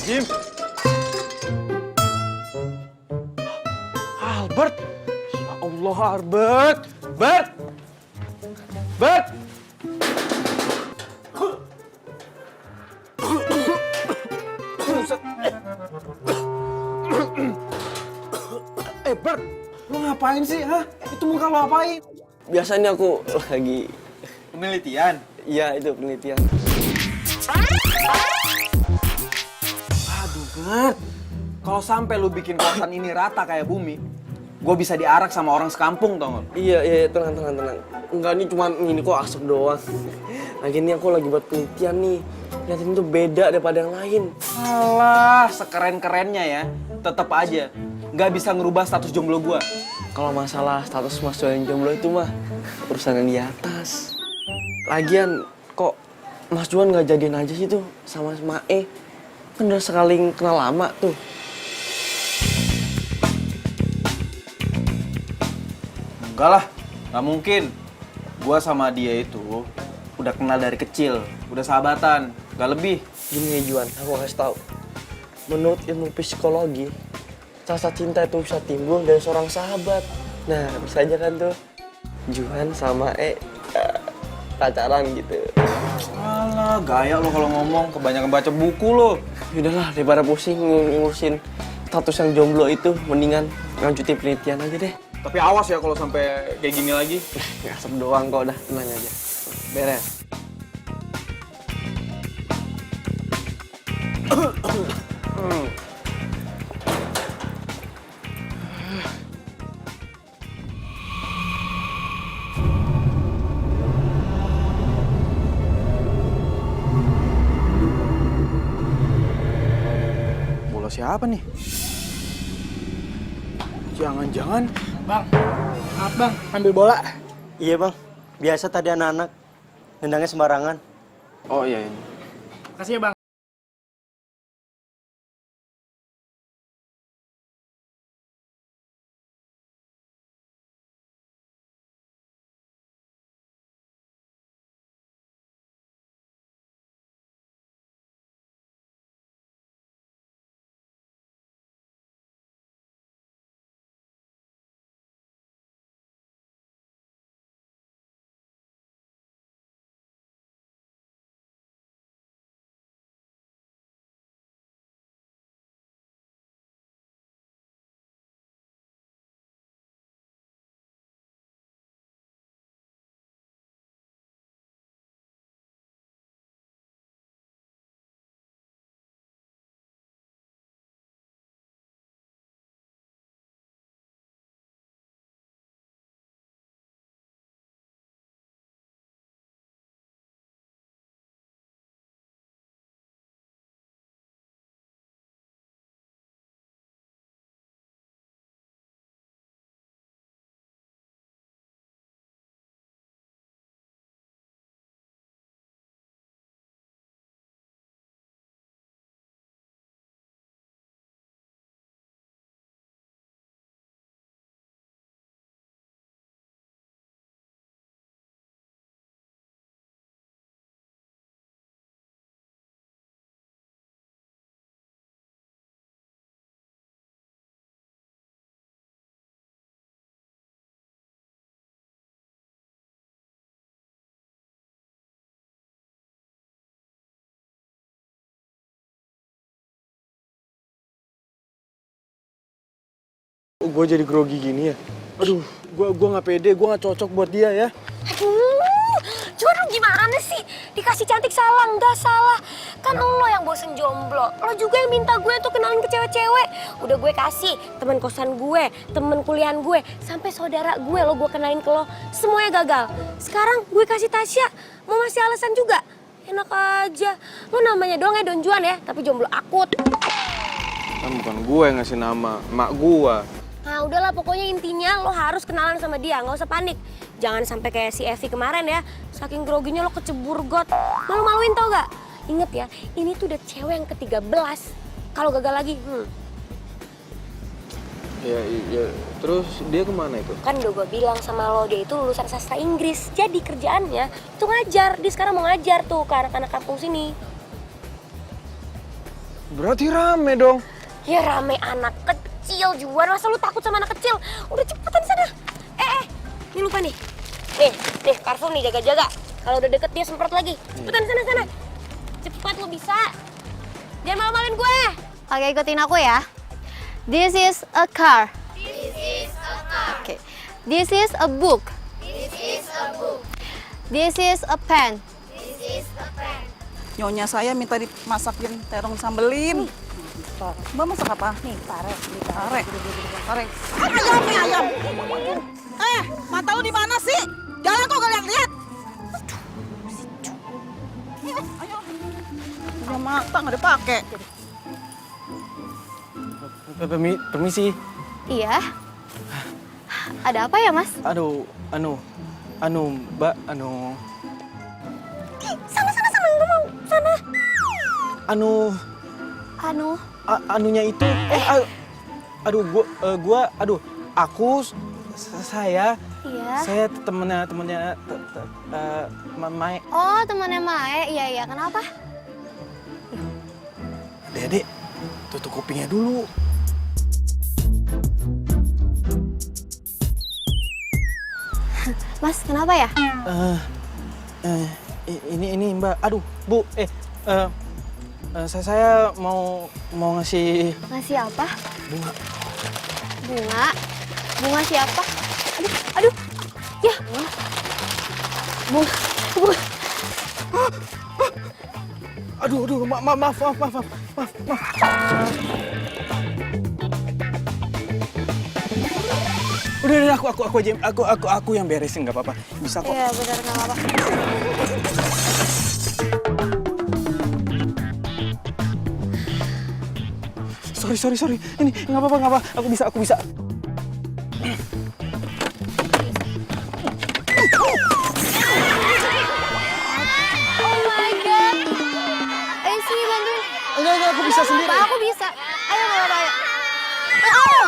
Jim. Albert. Ya Allah, Albert. Bert. Bert. Bert, lu ngapain sih, ha? Itu muka lu apain? Biasanya aku lagi... Penelitian? Iya, itu penelitian. Aduh, Bert. Kalau sampai lu bikin kosan ini rata kayak bumi, gue bisa diarak sama orang sekampung, tau gak? Iya, tenang. Enggak, ini cuma ini kok asap doang. Lagi ini aku lagi buat penelitian nih. Lihatin tuh beda daripada yang lain. Alah, sekeren-kerennya ya. Tetep aja, nggak bisa ngerubah status jomblo gue. Kalau masalah status Mas Juan jomblo itu mah urusan yang di atas. Lagian kok Mas Juan nggak jadian aja sih tuh sama Mae? Kan udah sekali kenal lama tuh. Enggak lah, nggak mungkin. Gue sama dia itu udah kenal dari kecil, udah sahabatan, nggak lebih. Gini ya Juan, aku kasih tahu. Menurut ilmu psikologi, rasa cinta itu bisa timbul dari seorang sahabat. Nah, bisa aja kan tuh Juan sama pacaran gitu. Alah, gaya lo kalau ngomong, kebanyakan baca buku lo. Yaudahlah, daripada pusing ngurusin status yang jomblo itu, mendingan lanjutin penelitian aja deh. Tapi awas ya kalau sampai kayak gini lagi. Ngasep doang kok, udah tenang aja. Beres. Bola siapa nih? Jangan-jangan... Bang, maaf bang, ambil bola. Iya bang, biasa tadi anak-anak nendangnya sembarangan. Oh iya. Makasih ya bang. Gue jadi grogi gini ya? Aduh, gua nggak pede, gua nggak cocok buat dia ya. Aduh, Juan lu gimana sih? Dikasih cantik salah, nggak salah. Kan lo yang bosen jomblo. Lo juga yang minta gue tuh kenalin ke cewek-cewek. Udah gue kasih teman kosan gue, teman kuliahan gue, sampai saudara gue lo gue kenalin ke lo. Semuanya gagal. Sekarang gue kasih Tasya, mau masih alasan juga? Enak aja. Lo namanya doang ya Don Juan ya, tapi jomblo akut. Kan bukan gue yang ngasih nama, emak gua. Nah udahlah pokoknya intinya lo harus kenalan sama dia, nggak usah panik. Jangan sampai kayak si Evi kemarin ya, saking groginya lo kecebur got. Malu-maluin tau gak? Ingat ya, ini tuh udah cewek yang ke-13. Kalau gagal lagi, Ya, terus dia kemana itu? Kan udah gue bilang sama lo, dia itu lulusan sastra Inggris. Jadi kerjaannya itu ngajar, dia sekarang mau ngajar tuh ke anak-anak kampung sini. Berarti rame dong. Ya rame anak kecil, Juan. Masa lu takut sama anak kecil? Udah cepetan sana. Ini lupa nih. Nih, Carrefour nih, jaga-jaga. Kalau udah deket dia semprot lagi. Cepetan sana. Cepat, lu bisa. Jangan malu-maluin gue. Oke, ikutin aku ya. This is a car. This is a car. Okay. This is a book. This is a book. This is a pen. This is a pen. Nyonya saya minta dimasakin terong sambelin. Mbak masak apa? Nih, pare. Pare. Ayam. Mata lu di mana sih? Jalan kok kalian lihat. Ayo. Udah mata nggak dipakai. Permisi. Iya. Ada apa ya, Mas? Aduh, Mbak, Sana, ngomong. Sana. Anunya itu, saya Iya. temennya, Mae. Oh, temannya Mae. Iya. Kenapa? Dede, tutup kupingnya dulu. Mas, kenapa ya? Ini Mbak, Bu, saya mau ngasih Ngasih apa? bunga. Bunga? Bunga siapa? Aduh. Ya. Bunga. Aduh, maaf. Udah, aku aja, aku yang beresin, nggak apa-apa. Bisa kok. Iya, benar, nggak apa-apa. Sorry. Ini nggak apa-apa. Aku bisa. Oh my God. Ayo sini bantuin. Enggak, aku bisa sendiri. Pak, aku bisa. Ayo, nggak apa-apa, ayo. Oh!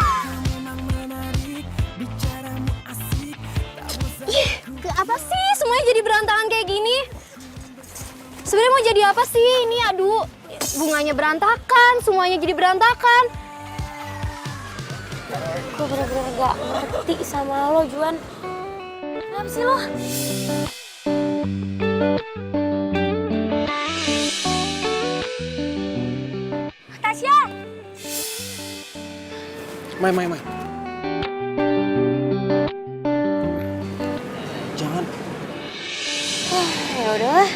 Apa sih semuanya jadi berantakan kayak gini? Sebenarnya mau jadi apa sih ini? Aduh, bunganya berantakan, semuanya jadi berantakan. Gue bener-bener gak ngerti sama lo, Juan. Kenapa sih lo? Tasya! Mai. Jangan. Ya udahlah.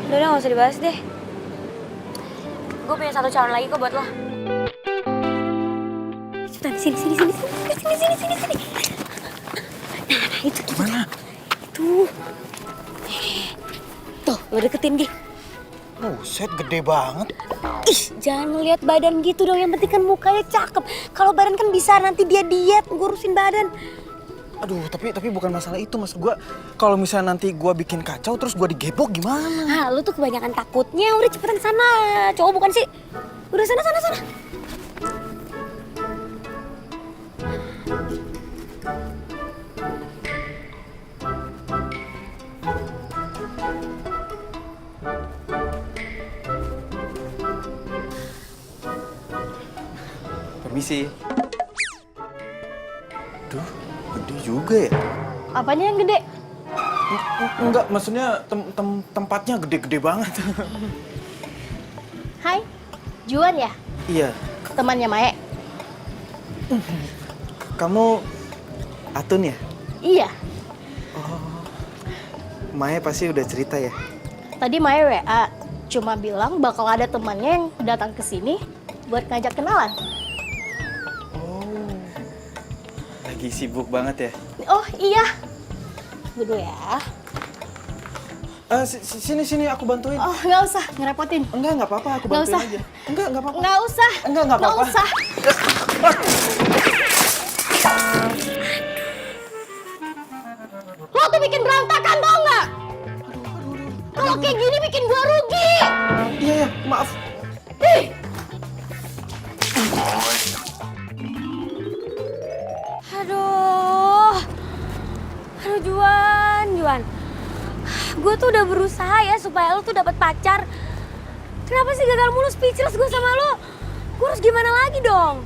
Udah gak usah dibahas deh. Gue punya satu calon lagi kok buat lo. Cepetan, sini. Nah, itu gimana? Tuh. Tuh, lo deketin Gi. Buset, gede banget. Ih, jangan ngeliat badan gitu dong. Yang penting kan mukanya cakep. Kalau badan kan bisa nanti dia diet ngurusin badan. Aduh, tapi bukan masalah itu, Mas. Kalau misalnya nanti gua bikin kacau terus gua digebok gimana? Ah, lu tuh kebanyakan takutnya. Udah cepetan sana. Cowok bukan sih? Udah sana. Permisi. Duh, gede juga ya? Apanya yang gede? Enggak, maksudnya tempatnya gede-gede banget. Hai, Juan ya? Iya. Temannya Mae? Kamu Atun ya? Iya. Maya pasti udah cerita ya? Tadi Mae WA, cuma bilang bakal ada temannya yang datang ke sini buat ngajak kenalan. Oh, lagi sibuk banget ya? Oh iya. Dulu ya. Sini aku bantuin. Oh nggak usah, ngerepotin. Nggak apa-apa, aku Nggak bantuin usah. aja. Nggak apa-apa. Nggak usah. Nggak apa-apa. Nggak usah. Lo tuh bikin berantakan tau nggak? Kalau kayak gini bikin gua rugi. Iya, maaf. Ih. Aduh Juan. Gue tuh udah berusaha ya supaya lo tuh dapat pacar. Kenapa sih gagal mulu, speechless gue sama lo? Gue harus gimana lagi dong?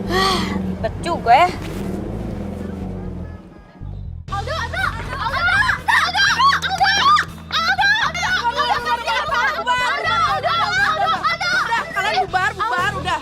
Ribet juga ya. Kalian bubar, udah.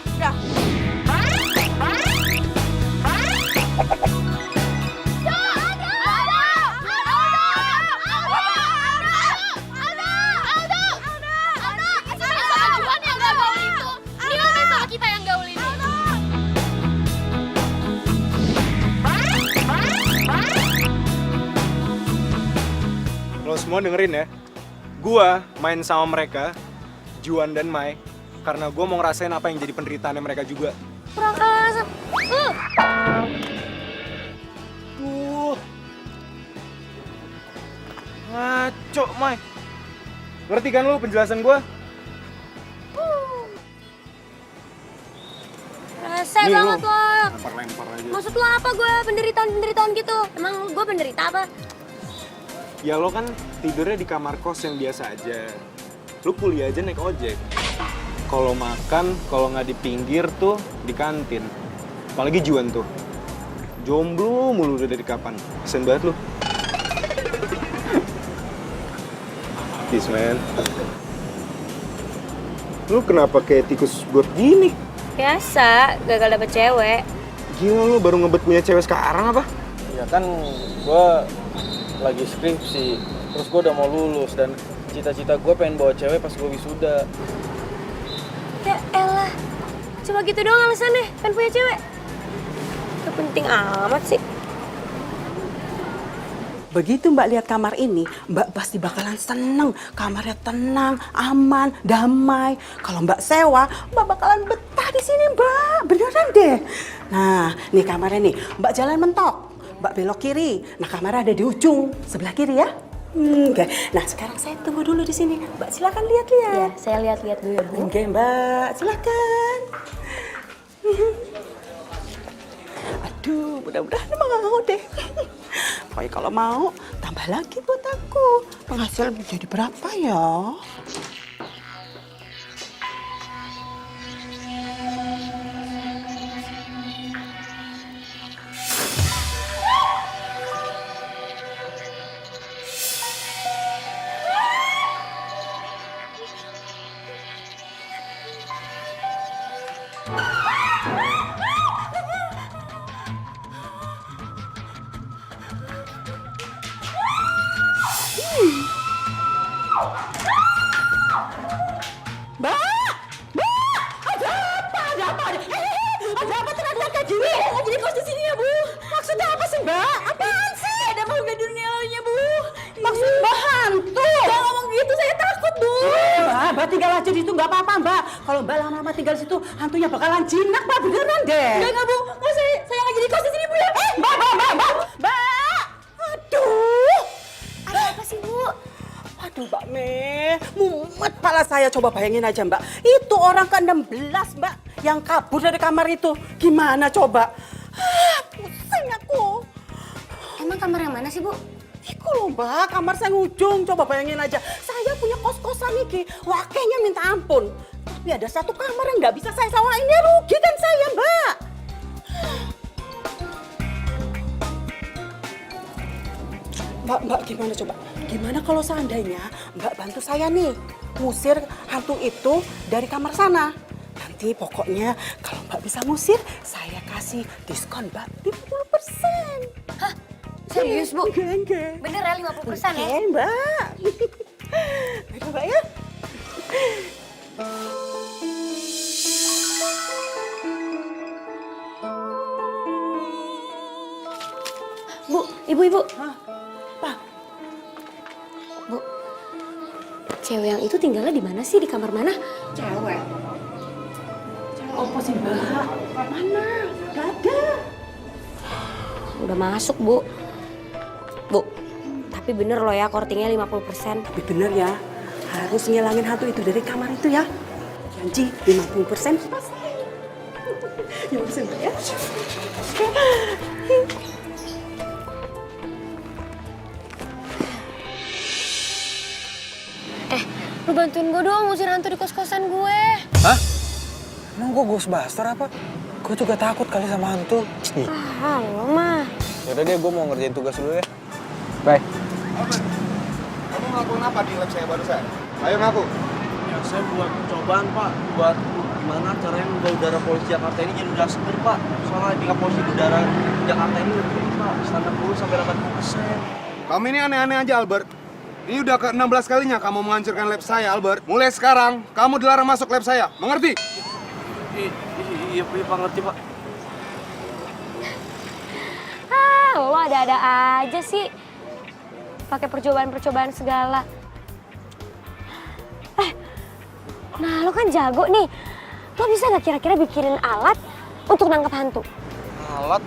Lo semua dengerin ya, gua main sama mereka, Juan dan Mai, karena gua mau ngerasain apa yang jadi penderitaannya mereka juga. Kurang asap. Ngaco, Mai. Ngerti kan lo penjelasan gua? Rese Nih, banget lo. lo. Lempar aja. Maksud lo apa gue penderitaan gitu? Emang gue penderita apa? Ya lo kan tidurnya di kamar kos yang biasa aja. Lo kuliah aja naik ojek. Kalau makan, kalau nggak di pinggir tuh di kantin. Apalagi Juan tuh. Jomblo mulu udah dari kapan. Kesian banget lo. Peace, man. Lu kenapa kayak tikus got gini? Biasa, gagal dapet cewek. Gila lu baru ngebet punya cewek sekarang apa? Ya kan gue lagi skripsi, terus gue udah mau lulus dan cita-cita gue pengen bawa cewek pas gue wisuda. Ya elah, cuma gitu doang alasannya, pengen punya cewek. Gak penting amat sih. Begitu Mbak lihat kamar ini, Mbak pasti bakalan seneng. Kamarnya tenang, aman, damai. Kalau Mbak sewa, Mbak bakalan betah di sini, Mbak. Beneran deh. Nah, nih kamarnya nih. Mbak jalan mentok. Mbak belok kiri. Nah, kamarnya ada di ujung sebelah kiri ya. Oke. Nah, sekarang saya tunggu dulu di sini. Mbak silakan lihat-lihat. Ya, saya lihat-lihat dulu. Oke, Mbak. Silakan. Aduh, mudah-mudahan mau deh. Pokoknya kalau mau, tambah lagi buat aku. Penghasilan jadi berapa ya? Ada apa teriak-teriak kayak gini? Nggak jadi kos di sini ya, Bu. Maksudnya apa sih, Mbak? Apaan sih? Ada makhluk di dunianya, Bu. Maksud Mbak hantu? Jangan ngomong gitu, saya takut, Bu. Mbak tinggal aja di situ, nggak apa-apa, Mbak. Kalau Mbak lama-lama tinggal di situ, hantunya bakalan jinak, Mbak. Beneran deh. Enggak, Bu. Nggak, saya nggak jadi kos di sini, Bu ya. Mbak. Aduh. Ada apa sih, Bu? Aduh, Mbak Me, mumet pala saya. Coba bayangin aja, Mbak. Itu orang ke-16, Mbak, yang kabur dari kamar itu. Gimana coba? Pusing aku. Emang kamar yang mana sih, Bu? Iku loh, Mbak, kamar saya ngujung. Coba bayangin aja. Saya punya kos-kosan iki. Wakenya minta ampun. Tapi ada satu kamar yang nggak bisa saya sewain. Ya rugi kan saya, Mbak. Mbak, gimana coba? Gimana kalau seandainya Mbak bantu saya nih ngusir hantu itu dari kamar sana? Nanti pokoknya kalau Mbak bisa ngusir, saya kasih diskon Mbak 50%. Hah? Serius, Bu? Enggak. Bener ya 50% ya? Oke, Mbak. Baik, Mbak ya. Bu, ibu. Pak, Bu, cewek yang itu tinggalnya di mana sih? Di kamar mana? cewek. Cewek apa sih, Mbak? Mana? Gak ada. Udah masuk, Bu. Bu, tapi bener loh ya kortingnya 50%. Tapi bener ya, harus ngilangin hantu itu dari kamar itu ya. Janji 50% pasti. 50% Mbak ya. Lu bantuin gue dong ngusir hantu di kos-kosan gue. Hah? Emang gue Ghostbuster apa? Gue juga takut kali sama hantu. Halo mah. Yaudah deh, gue mau ngerjain tugas dulu ya. Bye. Kamu ngelakuin apa di lab saya barusan? Ayo ngaku. Ya saya buat percobaan Pak, buat gimana caranya membawa udara polusi Jakarta ini jadi udara seger Pak. Soalnya tingkat polusi udara Jakarta ini lebih tinggi Pak, standar 10 sampai 80%. Kamu ini aneh-aneh aja, Albert. Ini udah ke-16 kalinya kamu menghancurkan lab saya, Albert. Mulai sekarang, kamu dilarang masuk lab saya. Mengerti? Iya Pak, ngerti Pak. Lo ada-ada aja sih. Pakai percobaan-percobaan segala. Nah lo kan jago nih. Lo bisa gak kira-kira bikinin alat untuk nangkep hantu? Alat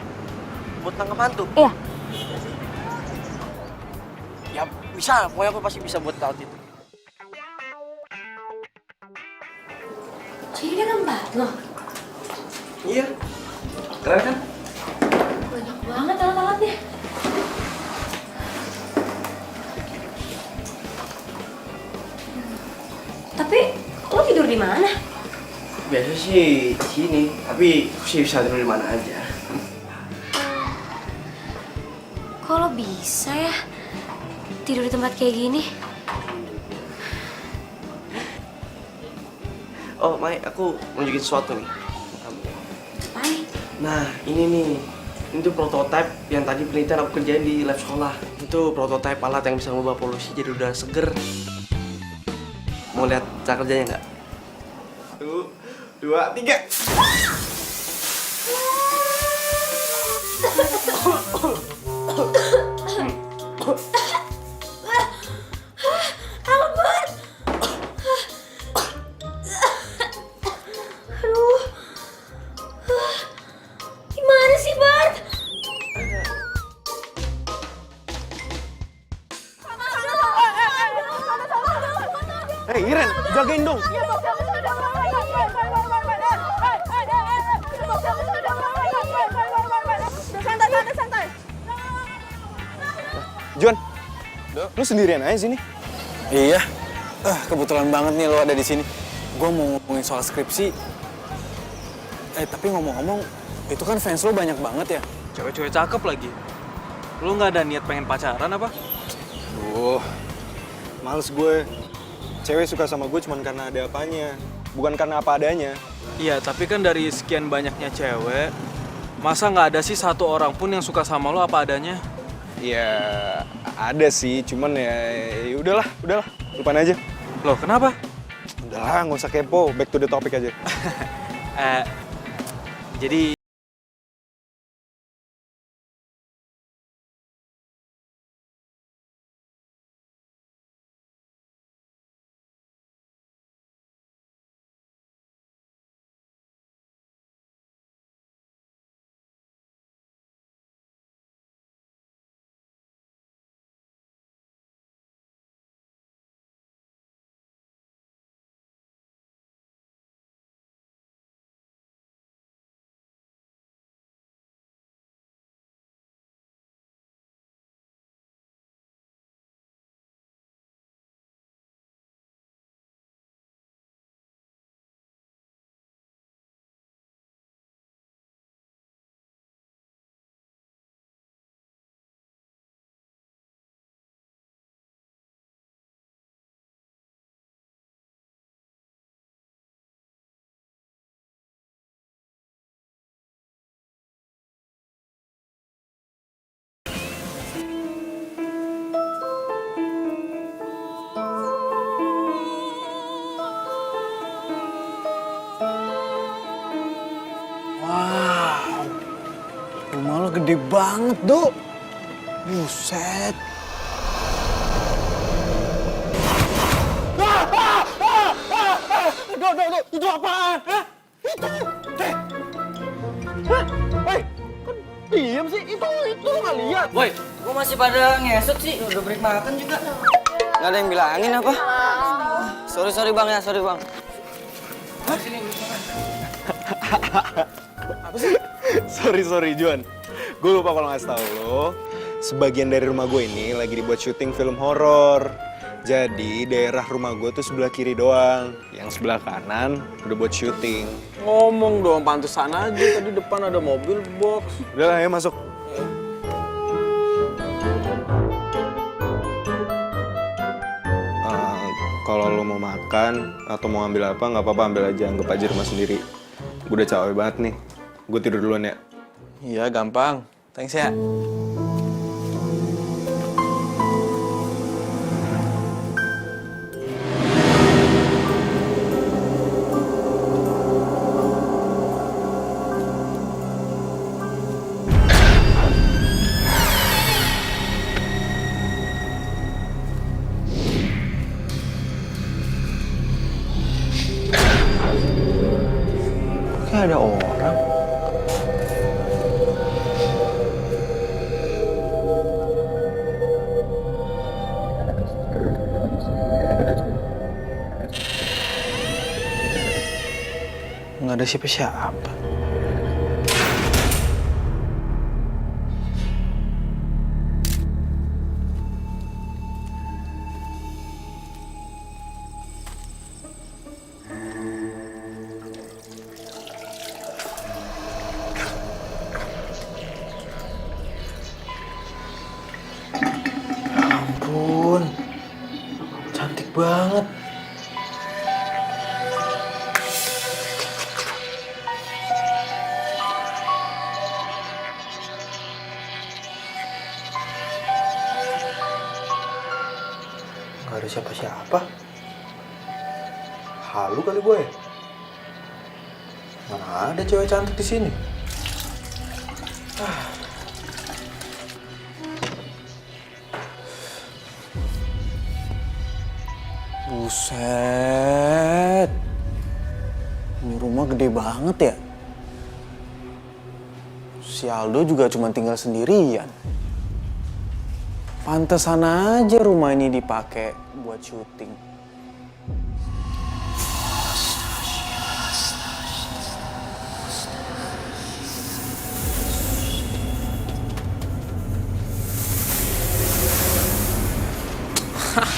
buat nangkep hantu? Iya. Ya bisa, pokoknya aku pasti bisa buat alat itu. Jadi dia ngembat lo? Iya, keren kan? Banyak banget alat-alatnya. Tapi lo tidur di mana? Biasa sih di sini, tapi aku sih bisa tidur di mana aja. Kok lo bisa ya tidur di tempat kayak gini? Oh, Mai, aku mau nunjukin sesuatu nih. Hai. Nah, ini nih. Ini tuh prototipe yang tadi penelitian aku kerjain di lab sekolah. Itu prototipe alat yang bisa mengubah polusi jadi udara seger. Mau lihat cara kerjanya nggak? 1, 2, 3. Albert! Aduh. Gimana sih, Bart? Hei, Iren, jagain dong. Santai. Juan, lu sendirian aja sini? Iya. Kebetulan banget nih lo ada di sini. Gue mau ngomongin soal skripsi. Tapi ngomong-ngomong, itu kan fans lo banyak banget ya? Cewek-cewek cakep lagi. Lu nggak ada niat pengen pacaran apa? Males gue. Cewek suka sama gue cuma karena ada apanya, bukan karena apa adanya. Iya, tapi kan dari sekian banyaknya cewek, masa nggak ada sih satu orang pun yang suka sama lo apa adanya? Ya ada sih, cuman ya udahlah, lupain aja. Loh, kenapa? Udahlah, nggak usah kepo, back to the topic aja. Jadi Rumah lo gede banget, Dok. Buset. Dok, itu apaan? Hah? Itu, Hah? Woi, kan diem sih? Itu lu nggak lihat? Woi, gua masih pada ngesot sih, udah break makan juga. Nggak ada yang bilangin apa? Sorry bang ya, sorry bang. Sorry Juan. Gue lupa kalau ngasih tahu lo. Sebagian dari rumah gue ini lagi dibuat syuting film horor. Jadi daerah rumah gue tuh sebelah kiri doang. Yang sebelah kanan udah buat syuting. Ngomong dong, pantesan aja tadi depan ada mobil box. Udah lah ya masuk. Kalau lo mau makan atau mau ambil apa nggak apa-apa, ambil aja, anggap aja rumah sendiri. Gue udah capek banget nih. Gue tidur duluan ya. Iya, gampang. Thanks ya. Kayak ada orang. Nggak ada siapa-siapa. Ampun, cantik banget. Gak ada siapa-siapa. Halu kali gue. Mana ada cewek cantik di sini? Buset. Ini rumah gede banget ya. Si Aldo juga cuma tinggal sendirian. Pantesan aja rumah ini dipakai buat syuting.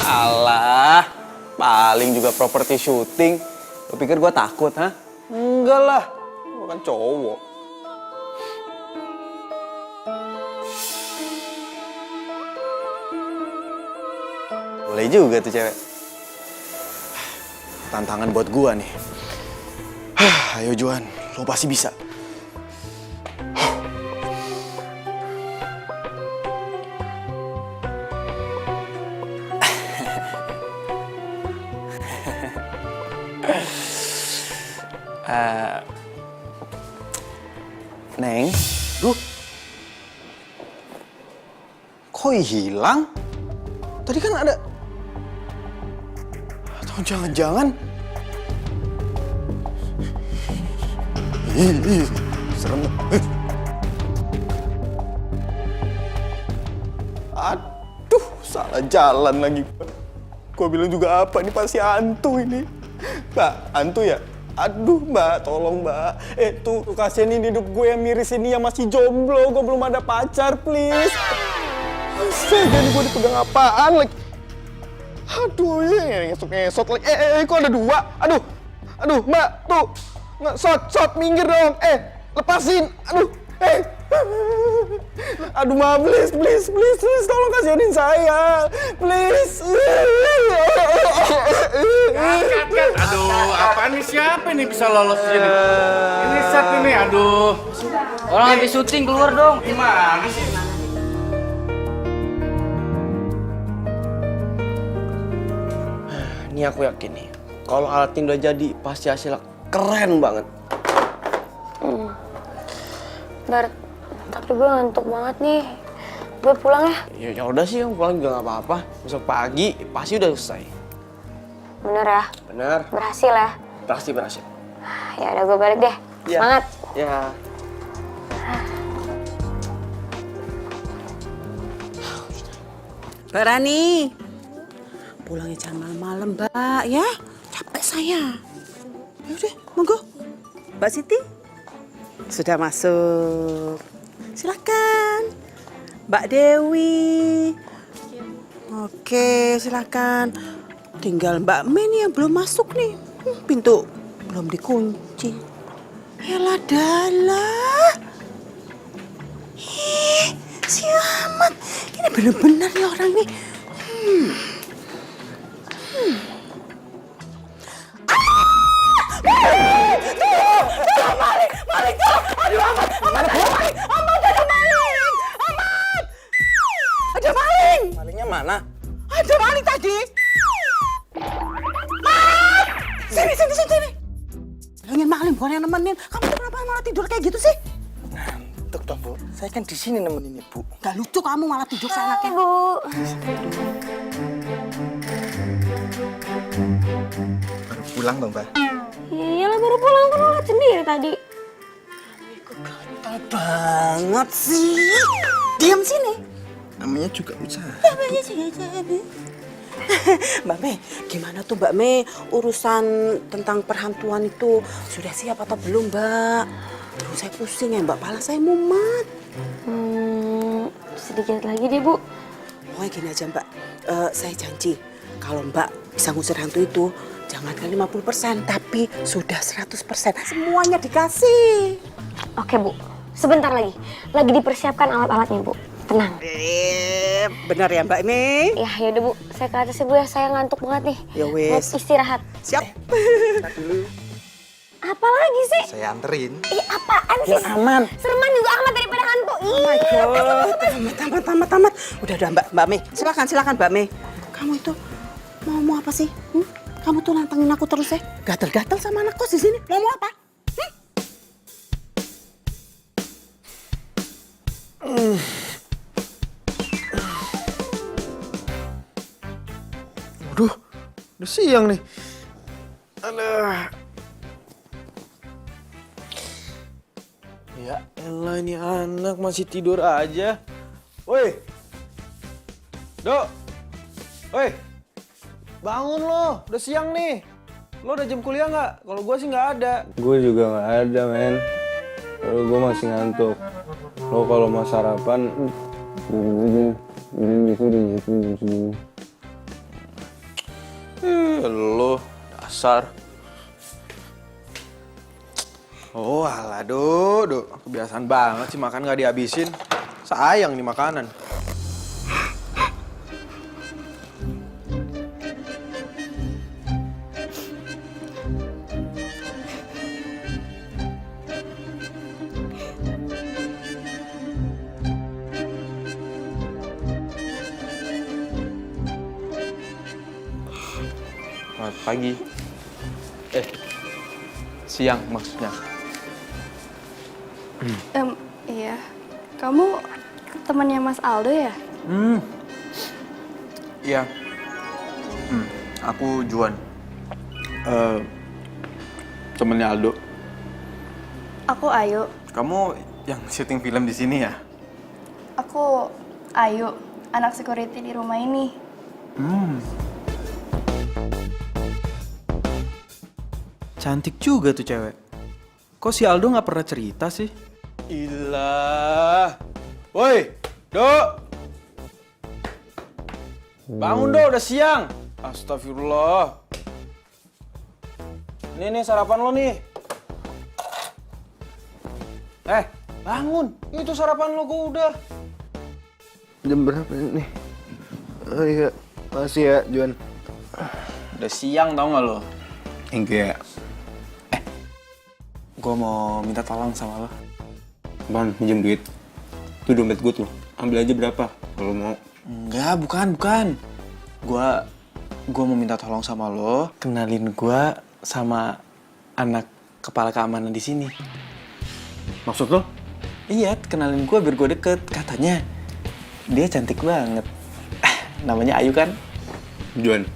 Alah, paling juga properti syuting. Lo pikir gue takut, ha? Enggak lah, gue kan cowok. Boleh juga tuh cewek. Tantangan buat gua nih. Ayo Juan, lo pasti bisa. Neng, kok hilang? Tadi kan ada. Atau jangan-jangan. Serem. Aduh, salah jalan lagi. Gua bilang juga apa, ini pasti hantu ini. Mbak, hantu ya? Aduh mbak, tolong mbak. Tuh kasihan ini hidup gue yang miris ini yang masih jomblo. Gue belum ada pacar, please. Astaga, ini gue dipegang apaan lagi? Aduh, ngesot lagi. Kok ada dua? Aduh, mbak, tuh. Shot, minggir dong. Lepasin. Aduh, mbak, please, tolong kasihanin saya. Please. Kat. Aduh, apaan nih, siapa nih bisa lolos sini? Ini set ini, aduh. Orang habis syuting, keluar dong. Gimana sih? Ini aku yakin nih, kalau alat ini udah jadi, pasti hasilnya keren banget. Dar, tapi gue ngantuk banget nih. Gue pulang ya. Ya udah sih, pulang juga nggak apa-apa. Besok pagi pasti udah selesai. Bener ya? Bener. Berhasil ya? Pasti berhasil. Ya udah gue balik deh. Ya. Semangat. Ya. Mbak Rani, pulangnya jangan malam-malam, Mbak, ya. Capek saya. Yaudah, monggo. Mbak Siti, sudah masuk. Silakan. Mbak Dewi. Oke. Oke, silakan. Tinggal Mbak Mei nih yang belum masuk nih. Pintu belum dikunci. Yalah dalah. Si Ahmad. Ini bener-bener nih orang nih. Ada maling! Malingnya mana? Ada maling tadi! Sini! Bilangin maling, bukan yang nemenin. Kamu tuh kenapa malah tidur kayak gitu sih? Ngantuk toh, Bu. Saya kan di sini nemenin Ibu. Gak lucu kamu malah tidur seenaknya. Bu. Baru pulang dong, Mbak. Iya lah baru pulang kan lo liat sendiri tadi. Gatel banget sih. Diam sini. Namanya juga usaha. Mbak Mei, gimana tuh Mbak Mei urusan tentang perhantuan itu? Sudah siap atau belum, Mbak? Aduh, saya pusing ya, Mbak. Pala saya mumet. Sedikit lagi deh, Bu. Pokoknya gini aja, Mbak. Saya janji, kalau Mbak bisa ngusir hantu itu, jangankan 50%, tapi sudah 100%. Semuanya dikasih. Oke, Bu. Sebentar lagi. Lagi dipersiapkan alat-alatnya, Bu. Tenang. Benar ya, Mbak Mei? Ya, yaudah, Bu. Saya ke atas ya, Bu ya. Saya ngantuk banget nih. Ya wes. Mau istirahat. Siap. Apa lagi sih? Saya anterin. Ih, apaan sih? Aman. Sereman juga amat daripada hantu. Tamat. Udah, Mbak Mei. Silakan Mbak Mei. Kamu itu mau apa sih? Kamu tuh nantangin aku terus ya? Gatel-gatel sama anak kos di sini. Mau apa? Waduh, udah siang nih. Aduh. Ya elah, ini anak masih tidur aja. Woi. Dok. Woi. Bangun lo, udah siang nih. Lo udah jam kuliah nggak? Kalau gue sih nggak ada. Gue juga nggak ada, men. Kalau gue masih ngantuk. Lo kalau mau sarapan, Lo dasar. Oh alah, Dok. Kebiasaan banget sih makan nggak dihabisin. Sayang nih makanan. Selamat pagi. Siang maksudnya. Iya. Kamu temannya Mas Aldo ya? Iya. Aku Juan. Temennya Aldo. Aku Ayu. Kamu yang syuting film di sini ya? Aku Ayu, anak security di rumah ini. Cantik juga tuh cewek. Kok si Aldo nggak pernah cerita sih? Ilah. Woi, Dok. Bangun, Dok, udah siang. Astagfirullah. Nih sarapan lo nih. Bangun. Itu sarapan lo gua udah. Jam berapa nih? Oh iya, masih ya, Juan. Udah siang tau nggak lo? Enggak. Gua mau minta tolong sama lo. Bang, minjem duit. Itu dompet gue tuh. Ambil aja berapa kalau mau. Enggak, bukan. Gua mau minta tolong sama lo, kenalin gua sama anak kepala keamanan di sini. Maksud lo? Iya, kenalin gua biar gua deket. Katanya dia cantik banget. Namanya Ayu kan? Juan,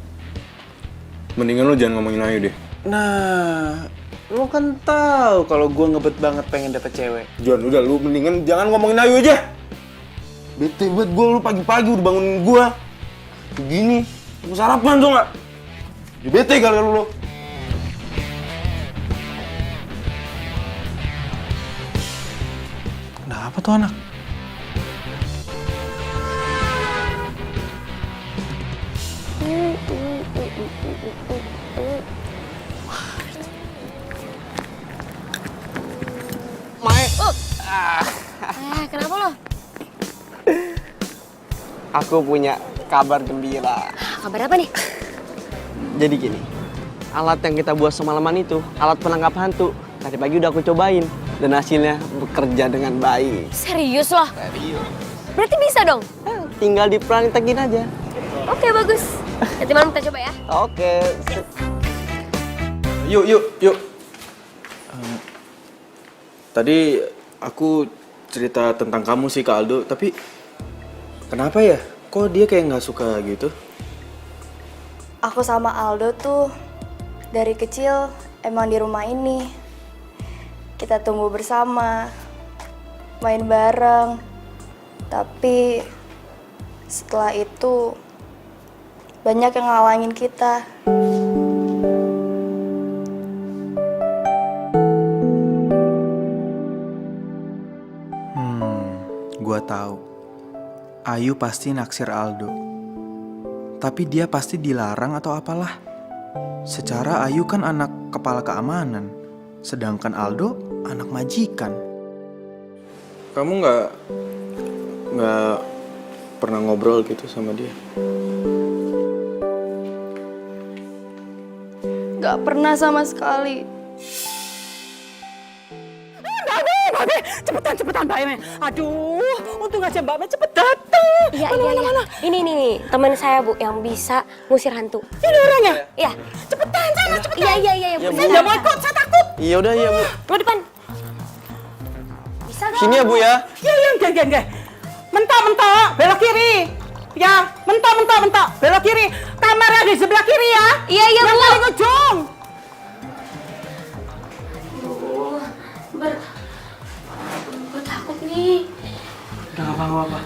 mendingan lo jangan ngomongin Ayu deh. Nah, lo kan tahu kalau gua ngebet banget pengen dapet cewek. Juan, udah lu mendingan jangan ngomongin Ayu aja. Bete banget gue, lu pagi-pagi udah bangunin gue. Begini, mau sarapan tuh nggak? Jadi bete kali lu. Kenapa tuh anak? Kenapa lo? Aku punya kabar gembira. Kabar apa nih? Jadi gini, alat yang kita buat semalaman itu, alat penangkap hantu. Tadi pagi udah aku cobain, dan hasilnya bekerja dengan baik. Serius loh? Serius. Berarti bisa dong? Tinggal dipraktekin aja. Oke, bagus. Nanti malam kita coba ya. Oke. Yuk. Tadi aku cerita tentang kamu sih ke Aldo, tapi kenapa ya? Kok dia kayak nggak suka gitu? Aku sama Aldo tuh dari kecil emang di rumah ini. Kita tumbuh bersama, main bareng. Tapi setelah itu banyak yang ngalangin kita. Gua tahu. Ayu pasti naksir Aldo. Tapi dia pasti dilarang atau apalah. Secara Ayu kan anak kepala keamanan, sedangkan Aldo anak majikan. Kamu nggak pernah ngobrol gitu sama dia? Gak pernah sama sekali. Cepetan Mbak Eme. Aduh, untung aja Mbak Eme cepet dateng. Iya. Ini nih, teman saya Bu yang bisa ngusir hantu. Ini orangnya? Iya. Cepetan, sana cepetan. Iya, Bu. Saya nggak mau ikut, saya takut. Iya udah ya Bu. Lu depan. Bisa gak? Sini ya Bu ya. Iya, enggak. Mentok, belok kiri. Ya, mentok, belok kiri. Kamarnya di sebelah kiri ya. Iya, Bu. Yang paling ujung. Gue takut nih. Udah nggak apa-apa.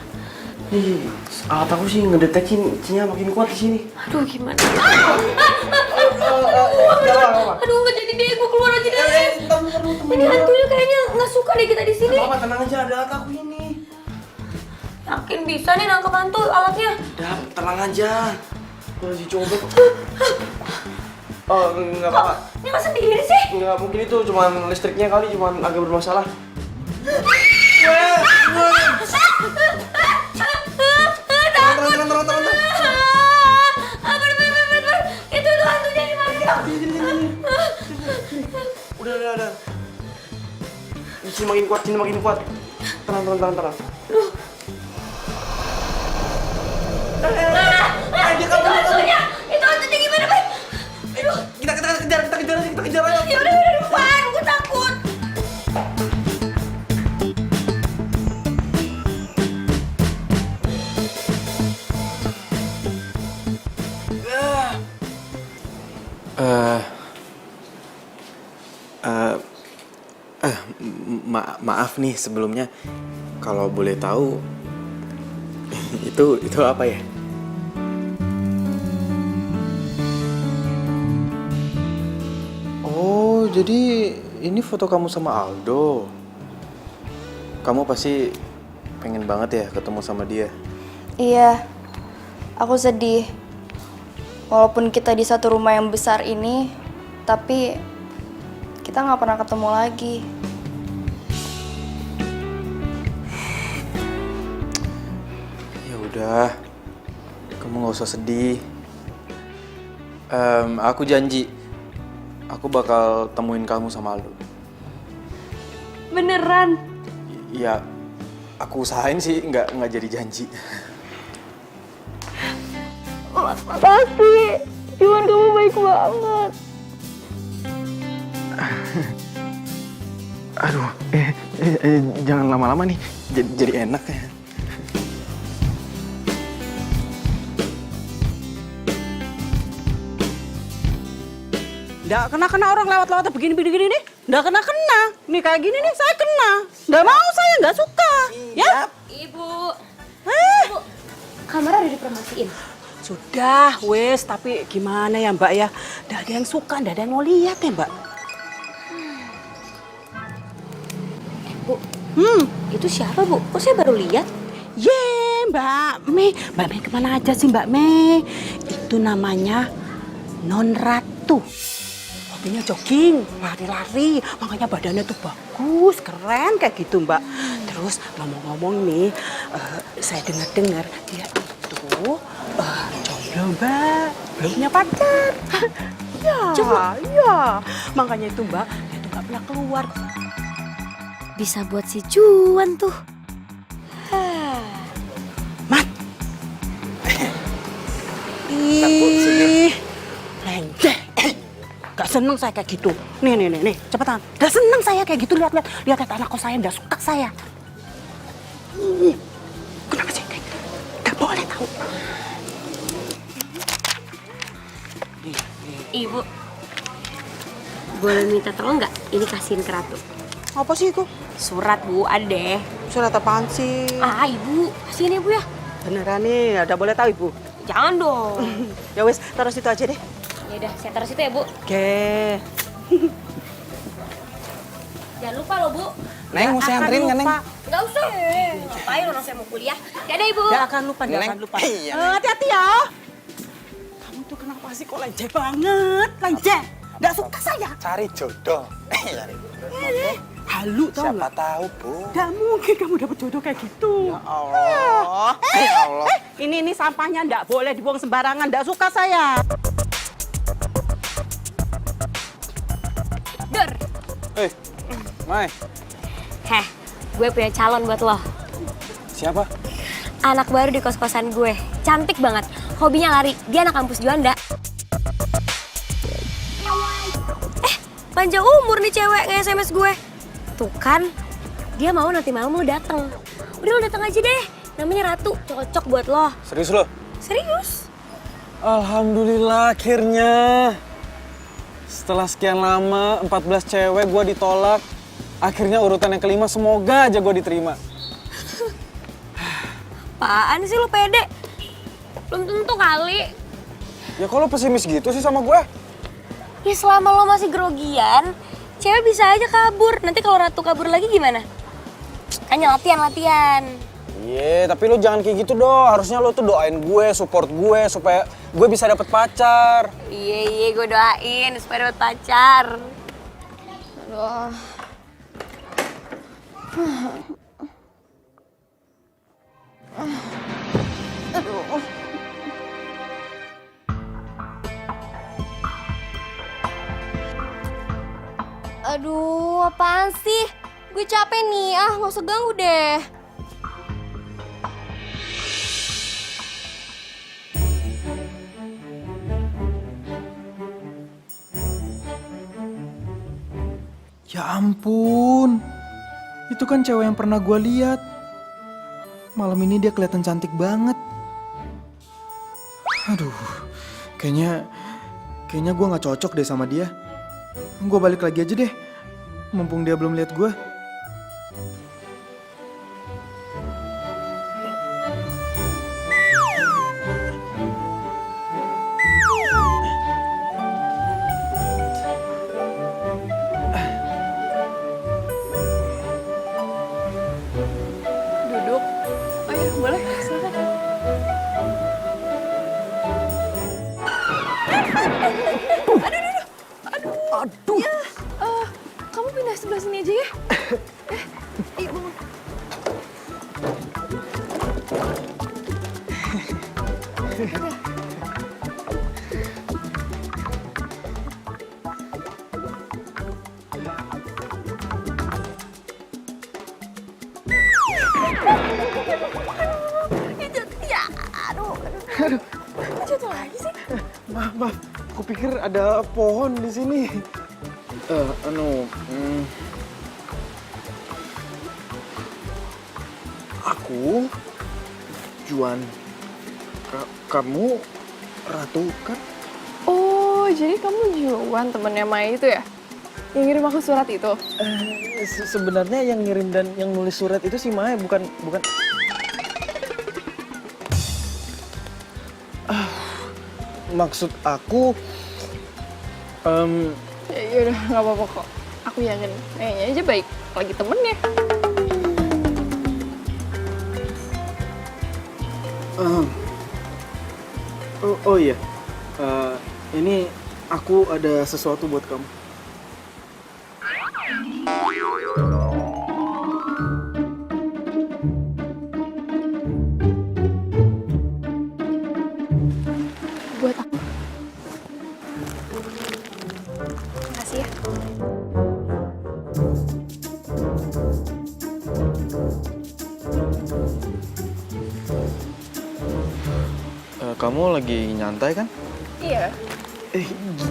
Nih, alat aku sih ngedeteksinya makin kuat di sini. Aduh, gimana? Aduh, nggak jadi deh. Gue keluar aja deh. Ini hantunya kayaknya nggak suka deh kita di sini. Apa tenang aja, ada alat aku ini. Yakin bisa nih nangkep hantu alatnya? Udah, tenang aja. Gue lagi coba kok. Oh, nggak apa-apa. Nyala sendiri sih? Nggak mungkin itu, cuman listriknya kali, cuman agak bermasalah. Itu tuh hantunya di mana? Udah. Sini makin kuat. Tenang. Itu hantunya gimana, Bay? Kita kejar aja. Ya udah depan, gue takut. Maaf nih sebelumnya, kalau boleh tahu itu apa ya? Oh, jadi ini foto kamu sama Aldo. Kamu pasti pengen banget ya ketemu sama dia. Iya, aku sedih. Walaupun kita di satu rumah yang besar ini, tapi kita nggak pernah ketemu lagi. Ya udah, kamu nggak usah sedih. Aku janji, aku bakal temuin kamu sama Aldo. Beneran? Ya, aku usahain sih nggak jadi janji. Makasih, Juan kamu baik banget. Aduh, jangan lama-lama nih, jadi enak ya. Nggak kena orang lewat-lewat begini nih. Nggak kena. Nih kayak gini nih saya kena. Nggak mau, saya nggak suka. Ya? Ibu. Kamar udah dipromosiin. Sudah, wes. Tapi gimana ya Mbak ya? Nggak ada yang suka, nggak ada yang mau lihat ya Mbak. Bu, itu siapa Bu? Kok saya baru lihat? Mbak Mei. Mbak Mei kemana aja sih Mbak Mei? Itu namanya Non Ratu. hobinya jogging, lari-lari. Makanya badannya tuh bagus, keren kayak gitu Mbak. Terus ngomong-ngomong nih, saya dengar-dengar dia itu jomblo Mbak, belum punya pacar. Ya, makanya itu Mbak, dia tuh gak pernah keluar. Bisa buat si Juan tuh. Mat. Ih, lenjeh. Gak seneng saya kayak gitu. Nih, cepetan. Gak seneng saya kayak gitu, lihat anak kos saya, gak suka saya. Kenapa sih kayak gitu? Gak boleh tahu. Ibu, boleh minta tolong nggak? Ini kasihin ke Ratu. Apa sih itu? Surat Bu, ada deh. Surat apaan sih? Ibu, kasihin Ibu ya. Beneran nih, udah boleh tahu Ibu? Jangan dong. Ya wes, taruh situ aja deh. Ya udah, saya taruh situ ya Bu. Oke. Jangan lupa loh Bu. Neng, mau saya anterin nggak Neng? Nggak usah. Ngapain orang saya mau kuliah? Dadah Ibu. Gak akan lupa. Hati-hati ya. Kamu tuh kenapa sih kok lenjeh banget? Lenjeh. Gak suka saya. Cari jodoh. Halu tau Siapa nggak? tahu, Bu. Gak mungkin kamu dapet jodoh kayak gitu. Ya Allah. Ya Allah. Ini sampahnya nggak boleh dibuang sembarangan. Nggak suka saya. Dur. Mai. Heh, gue punya calon buat lo. Siapa? Anak baru di kos-kosan gue. Cantik banget. Hobinya lari. Dia anak kampus Juanda. Panjang umur nih cewek nge-SMS gue. Tuh kan, dia mau nanti malam lo dateng. Udah lo dateng aja deh. Namanya Ratu, cocok buat lo. Serius lo? Serius? Alhamdulillah akhirnya. Setelah sekian lama, 14 cewek gue ditolak. Akhirnya urutan yang kelima, semoga aja gue diterima. Apaan sih lo pede? Belum tentu kali. Ya kok lo pesimis gitu sih sama gue? Ya selama lo masih grogian, cewek bisa aja kabur. Nanti kalau Ratu kabur lagi gimana? Kan latihan. Iya, tapi lo jangan kayak gitu dong. Harusnya lo tuh doain gue, support gue, supaya gue bisa dapet pacar. Iya, gue doain supaya dapet pacar. Aduh. Aduh. Aduh, apaan sih? Gue capek nih, nggak usah ganggu deh. Ya ampun, itu kan cewek yang pernah gue lihat. Malam ini dia kelihatan cantik banget. Aduh, kayaknya gue nggak cocok deh sama dia. Gue balik lagi aja deh, mumpung dia belum lihat gue. Duduk. Oh iya, boleh. Silakan. Aduh. Ya, kamu pindah sebelah sini aja ya. Ibu. Aduh. Jatuh lagi sih. Maaf. Kupikir ada pohon di sini. Aku, Juan, kamu Ratu kan? Oh, jadi kamu Juan temennya Maya itu ya? Yang ngirim aku surat itu? Sebenarnya yang ngirim dan yang nulis surat itu si Maya, bukan. Maksud aku, Ya udah, nggak apa-apa kok. Aku yakin, kayaknya aja baik lagi temennya. Oh iya, ini Aku ada sesuatu buat kamu. Buat aku. Makasih ya. Kamu lagi nyantai kan? Iya.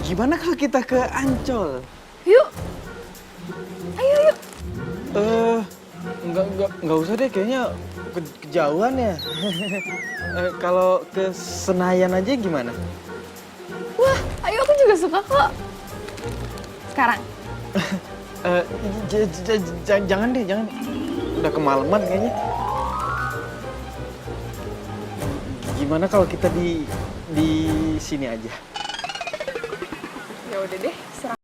Gimana kalau kita ke Ancol? Yuk. Ayo yuk. Nggak usah deh, kayaknya kejauhan ya. Kalau ke Senayan aja gimana? Wah, ayo aku juga suka kok. Sekarang. Jangan deh, jangan. Udah kemalaman kayaknya. Gimana kalau kita di sini aja? Ya udah deh, serah.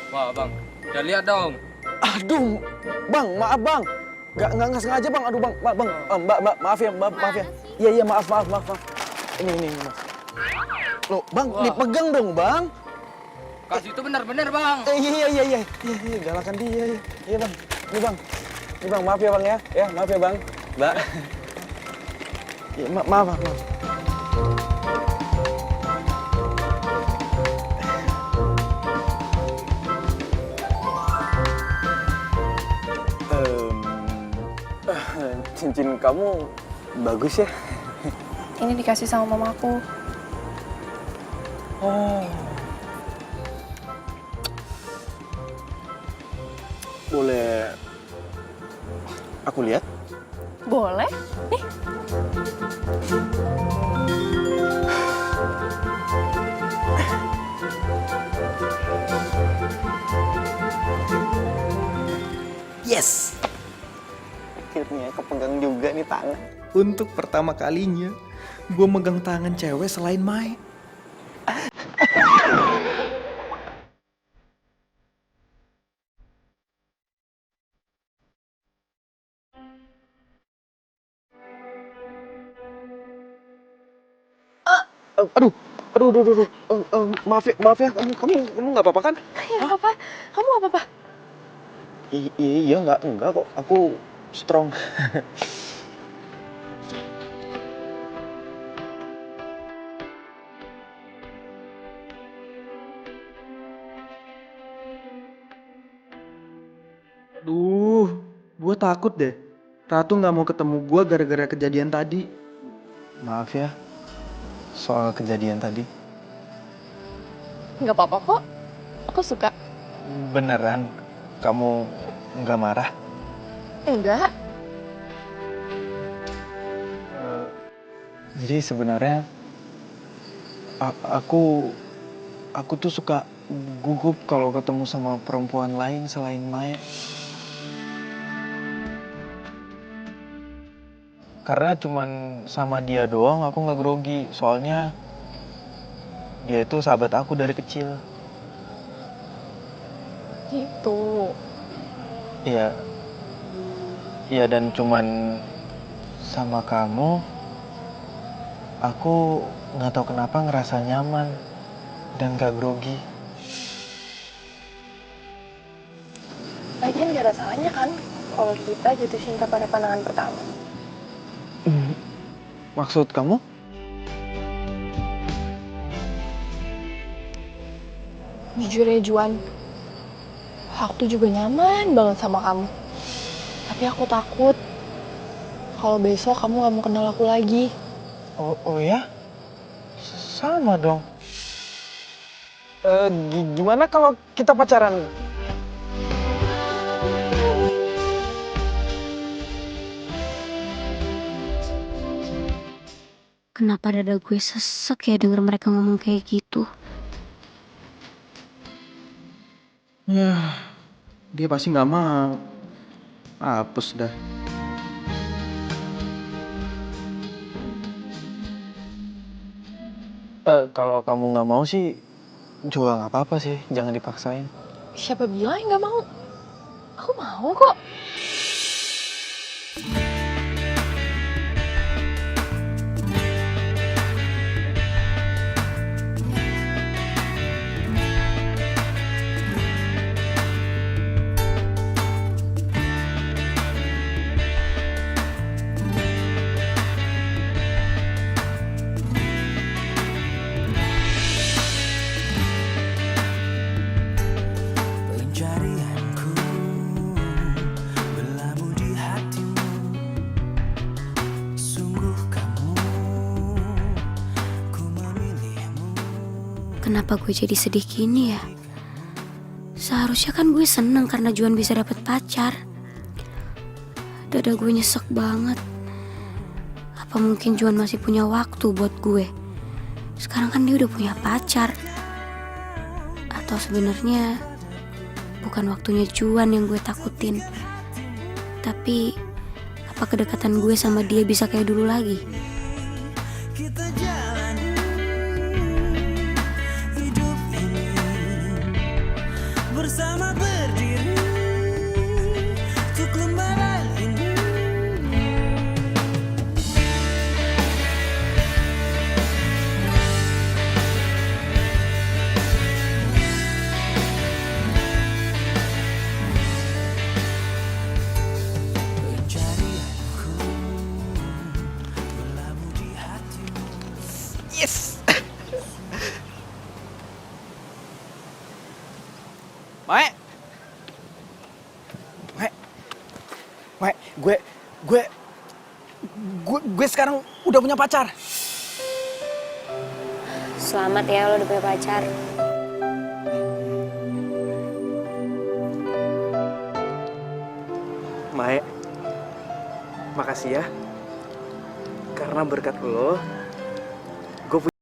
Wah bang, udah lihat dong. Aduh, bang, maaf bang. Nggak sengaja bang. Aduh bang, bang, mbak, maaf ya, maaf ya. Iya, maaf. Ini mas. Loh, bang, dipegang dong bang. Kasih itu benar-benar bang. Iya, galakan dia. Iya bang, ini bang, maaf ya bang ya, maaf ya bang, mbak. Ya, maaf. Cincin kamu bagus ya. Ini dikasih sama mamaku. Oh. Boleh aku lihat? Boleh? Nih. Yes. Akhirnya kepegang juga nih tangan. Untuk pertama kalinya, gue megang tangan cewek selain Mai. Aduh. Maaf ya, kamu nggak apa-apa kan? Ya apa? Kamu nggak apa-apa? Iya, enggak kok. Aku strong. Duh, gue takut deh. Ratu nggak mau ketemu gue gara-gara kejadian tadi. Maaf ya, soal kejadian tadi. Nggak apa-apa kok. Aku suka. Beneran, kamu nggak marah? Enggak. Jadi sebenarnya aku tuh suka gugup kalau ketemu sama perempuan lain selain Maya. Karena cuman sama dia doang aku nggak grogi. Soalnya dia itu sahabat aku dari kecil. Gitu. Iya. Iya, dan cuman sama kamu aku nggak tahu kenapa ngerasa nyaman dan gak grogi. Lagian gak ada salahnya kan kalau kita jatuh cinta pada pandangan pertama. Maksud kamu? Jujur ya Juan, aku tuh juga nyaman banget sama kamu. Tapi aku takut kalau besok kamu gak mau kenal aku lagi. Oh ya? Sama dong. Gimana kalau kita pacaran? Kenapa dada gue sesek ya denger mereka ngomong kayak gitu? Ya, dia pasti nggak mau. Hapus dah. Kalau kamu nggak mau sih, juga nggak apa-apa sih. Jangan dipaksain. Siapa bilang yang gak mau? Aku mau kok. Kenapa gue jadi sedih gini ya? Seharusnya kan gue seneng karena Juan bisa dapet pacar. Dada gue nyesek banget. Apa mungkin Juan masih punya waktu buat gue? Sekarang kan dia udah punya pacar. Atau sebenarnya bukan waktunya Juan yang gue takutin. Tapi apa kedekatan gue sama dia bisa kayak dulu lagi? Bersama berdiri untuk lembaran ini. Pencarianku berlabuh di hatimu. Yes! Mae! Mae, gue sekarang udah punya pacar. Selamat ya lo udah punya pacar. Mae, makasih ya. Karena berkat lo, gue punya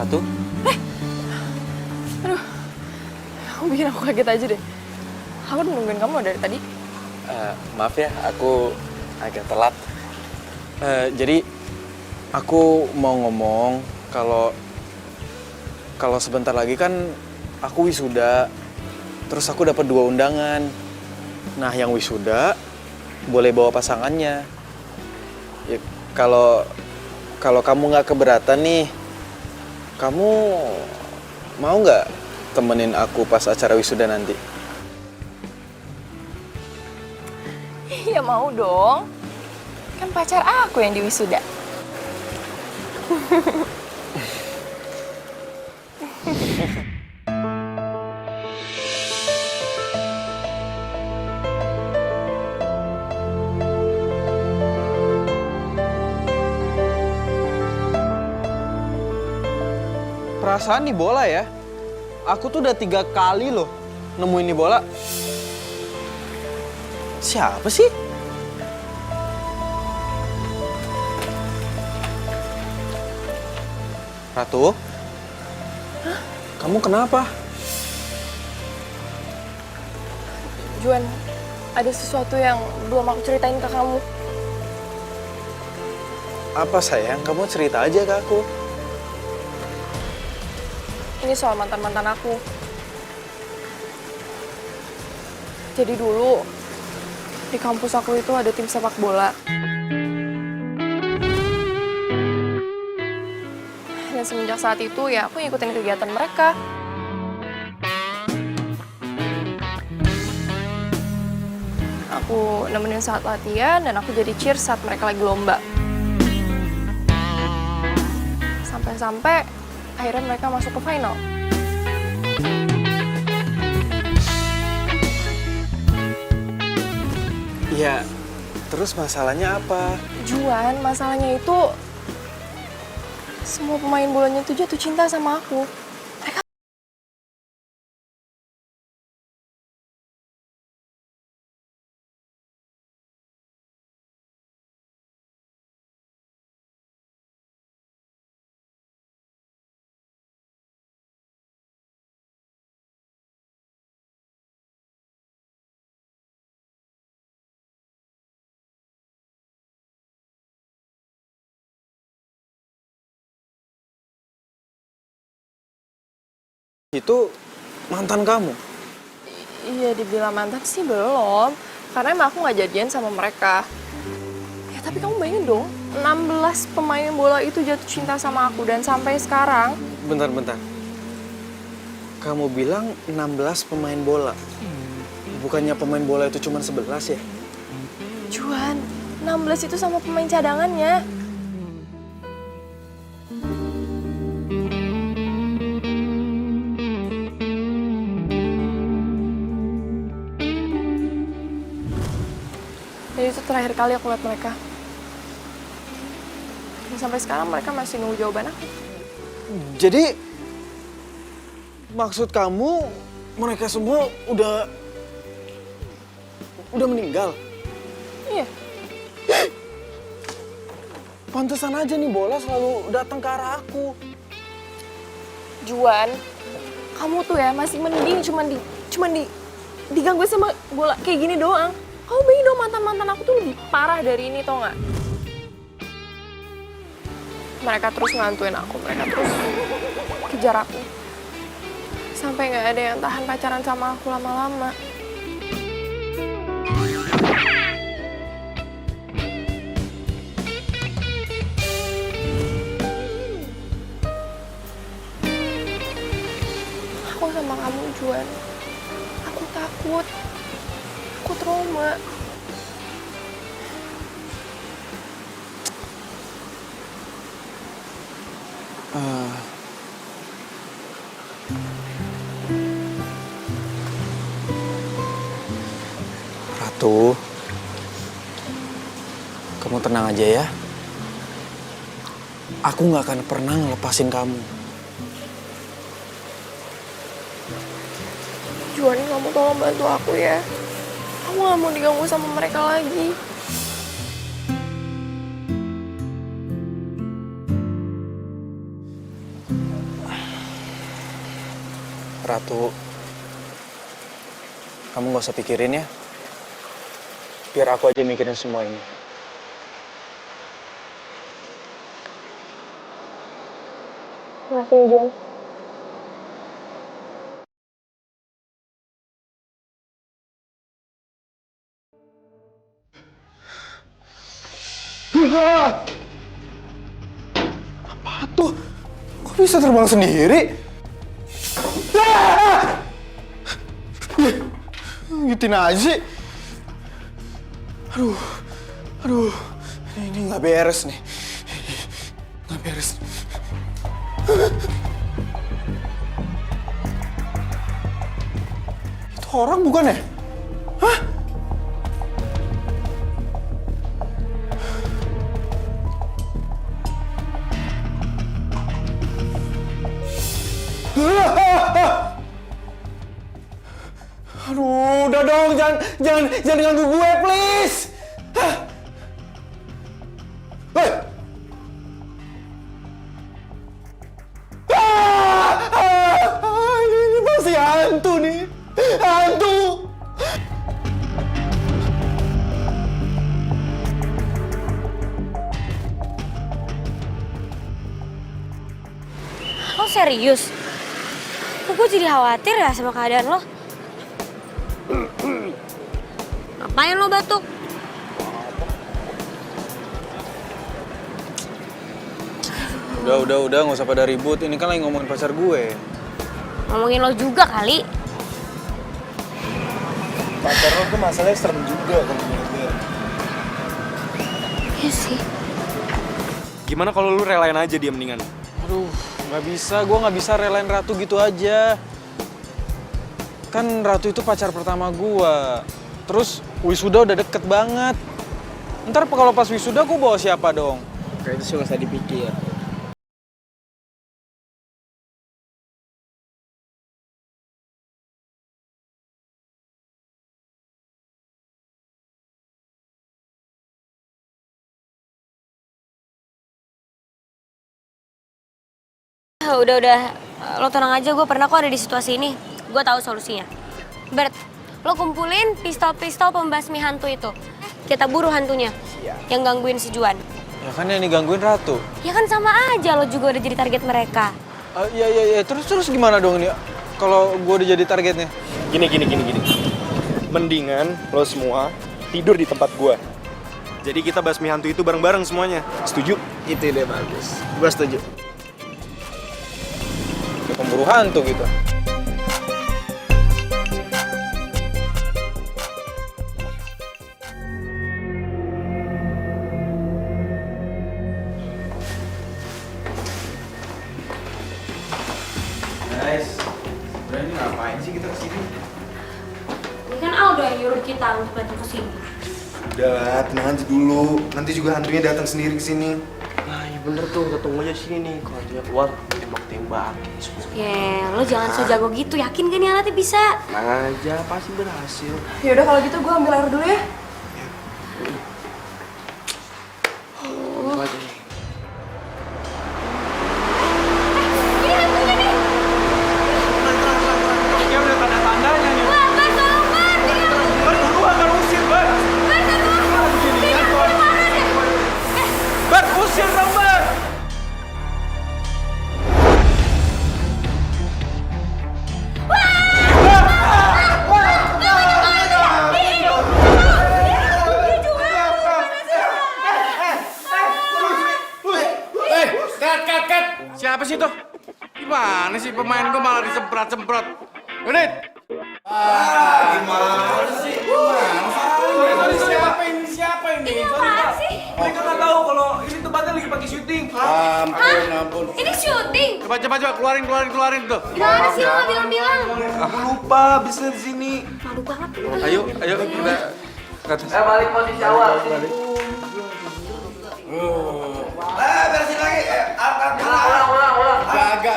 Ratu? Kamu bikin aku kaget aja deh. Aku udah nungguin kamu dari tadi. Maaf ya, aku agak telat. Jadi aku mau ngomong kalau sebentar lagi kan aku wisuda, terus aku dapat 2 undangan. Nah, yang wisuda boleh bawa pasangannya. Ya, kalau kamu nggak keberatan nih, kamu mau nggak temenin aku pas acara wisuda nanti? Iya mau dong. Kan pacar aku yang di wisuda. Perasaan nih bola ya. Aku tuh udah 3 kali loh nemuin nih bola. Siapa sih? Ratu? Hah? Kamu kenapa? Juan, ada sesuatu yang belum aku ceritain ke kamu. Apa sayang? Kamu cerita aja ke aku. Ini soal mantan-mantan aku. Jadi dulu, di kampus aku itu ada tim sepak bola. Dan semenjak saat itu ya aku ngikutin kegiatan mereka. Aku nemenin saat latihan dan aku jadi cheer saat mereka lagi lomba. Sampai-sampai akhirnya mereka masuk ke final. Iya, terus masalahnya apa? Juan, masalahnya itu semua pemain bolanya itu jatuh cinta sama aku. Itu mantan kamu? Iya, dibilang mantan sih belum. Karena emang aku nggak jadian sama mereka. Ya tapi kamu bayangin dong, 16 pemain bola itu jatuh cinta sama aku. Dan sampai sekarang... Bentar. Kamu bilang 16 pemain bola. Bukannya pemain bola itu cuma 11 ya? Juan, 16 itu sama pemain cadangannya. Dan itu terakhir kali aku lihat mereka. Dan sampai sekarang mereka masih nunggu jawaban aku. Jadi, maksud kamu mereka semua udah meninggal? Iya. Pantesan aja nih bola selalu datang ke arah aku. Juan, kamu tuh ya masih mending cuman diganggu sama bola kayak gini doang. Kamu bayangin dong mantan-mantan aku tuh lebih parah dari ini, tau nggak? Mereka terus ngantuin aku, mereka terus kejar aku. Sampai nggak ada yang tahan pacaran sama aku lama-lama. Aku sama kamu, Juan. Aku takut. Aku trauma. Ratu, kamu tenang aja ya. Aku nggak akan pernah ngelepasin kamu. Juan, kamu tolong bantu aku ya. Aku gak mau diganggu sama mereka lagi. Ratu, kamu gak usah pikirin ya. Biar aku aja mikirin semua ini. Makasih, Jon. Apa tuh? Kok bisa terbang sendiri? Gituin aja sih. Aduh, ini nggak beres nih. Nggak beres. Itu orang bukan ya? Hah? Aduh, udah dong, jangan ganggu gue, please. Hah? Hei! Ini pasti hantu nih, hantu. Lo serius? Kok gue jadi khawatir ya sama keadaan lo? Ngapain lo batuk? Udah, nggak usah pada ribut. Ini kan lagi ngomongin pacar gue. Ngomongin lo juga kali. Pacar lo tuh masalahnya serem juga kalau menurut gue. Iya sih. Gimana kalau lu relain aja dia mendingan? Aduh, nggak bisa. Gue nggak bisa relain Ratu gitu aja. Kan Ratu itu pacar pertama gue. Terus wisuda udah deket banget. Ntar kalau pas wisuda gue bawa siapa dong? Kayak itu sih nggak usah dipikir. Udah. Lo tenang aja, gue pernah kok ada di situasi ini. Gue tahu solusinya. Bert, lo kumpulin pistol-pistol pembasmi hantu itu. Kita buru hantunya. Yang gangguin si Juan. Ya kan yang digangguin Ratu. Ya kan sama aja, lo juga udah jadi target mereka. Iya. Terus gimana dong nih? Kalau gue udah jadi targetnya? Gini. Mendingan lo semua tidur di tempat gua. Jadi kita basmi hantu itu bareng-bareng semuanya. Setuju? Itu ide bagus. Gua setuju. Kayak pemburu hantu gitu. Guys, sebenarnya ini ngapain sih kita kesini? Ini kan Aldo yang nyuruh kita untuk datang ke sini. Udah lah, tenang aja dulu. Nanti juga hantunya datang sendiri ke sini. Nah, iya bener tuh, kita tunggu aja sini nih. Kalau dia keluar, tembak-tembak. Lo jangan so jago gitu. Yakin kan nih alatnya bisa? Tenang aja, pasti berhasil. Yaudah kalau gitu gue ambil air dulu ya. Tunggu aja nih. Cut. Siapa sih itu? Gimana sih pemain gue malah disemprot-semprot? Unit! Gimana sih? Siapa ini? Ini apaan sih? Mereka nggak tahu kalau ini tempatnya lagi pakai syuting. Ampun. Ini syuting? Coba, keluarin tuh. Gimana sih lo bilang-bilang? Aku lupa, bisa di sini. Malu banget. Ayo kita ke atas. Balik posisi awal. Beresin lagi. Ulang. Jaga.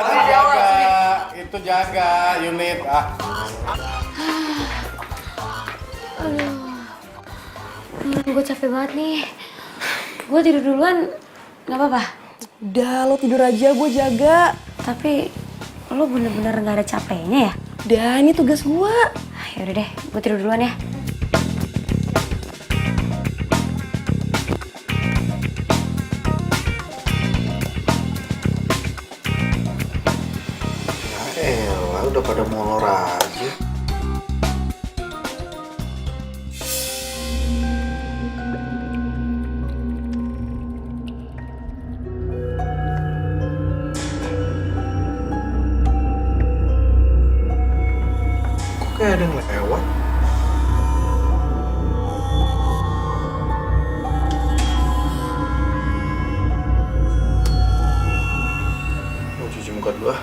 Itu jaga unit. Gue capek banget nih. Gue tidur duluan, nggak apa-apa? Udah, lo tidur aja, gue jaga. Tapi lo bener-bener gak ada capeknya ya? Udah, ini tugas gua. Yaudah deh, gue tidur duluan ya. Elah, udah pada molor aja. Kok kayak ada yang lewat? Mau cuci muka dulu ah.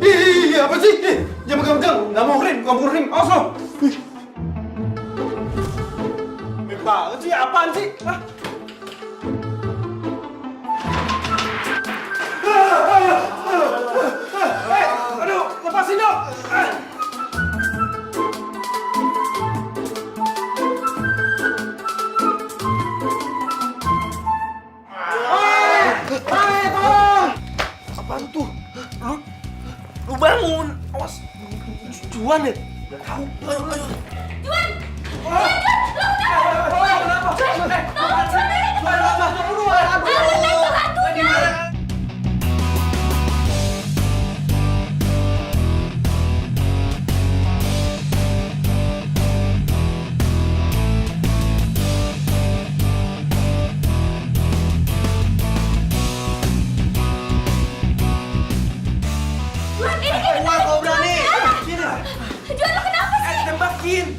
Iya, apa sih? Jangan pegang-pegang. Nggak mau kering. Awas lo. Baik banget sih, apaan sih? Aduh, lepasin dong. Tolong! Apaan tuh? Lu bangun! Awas! Juan ya? Udah tahu. Ayo. Juan! Tembakin!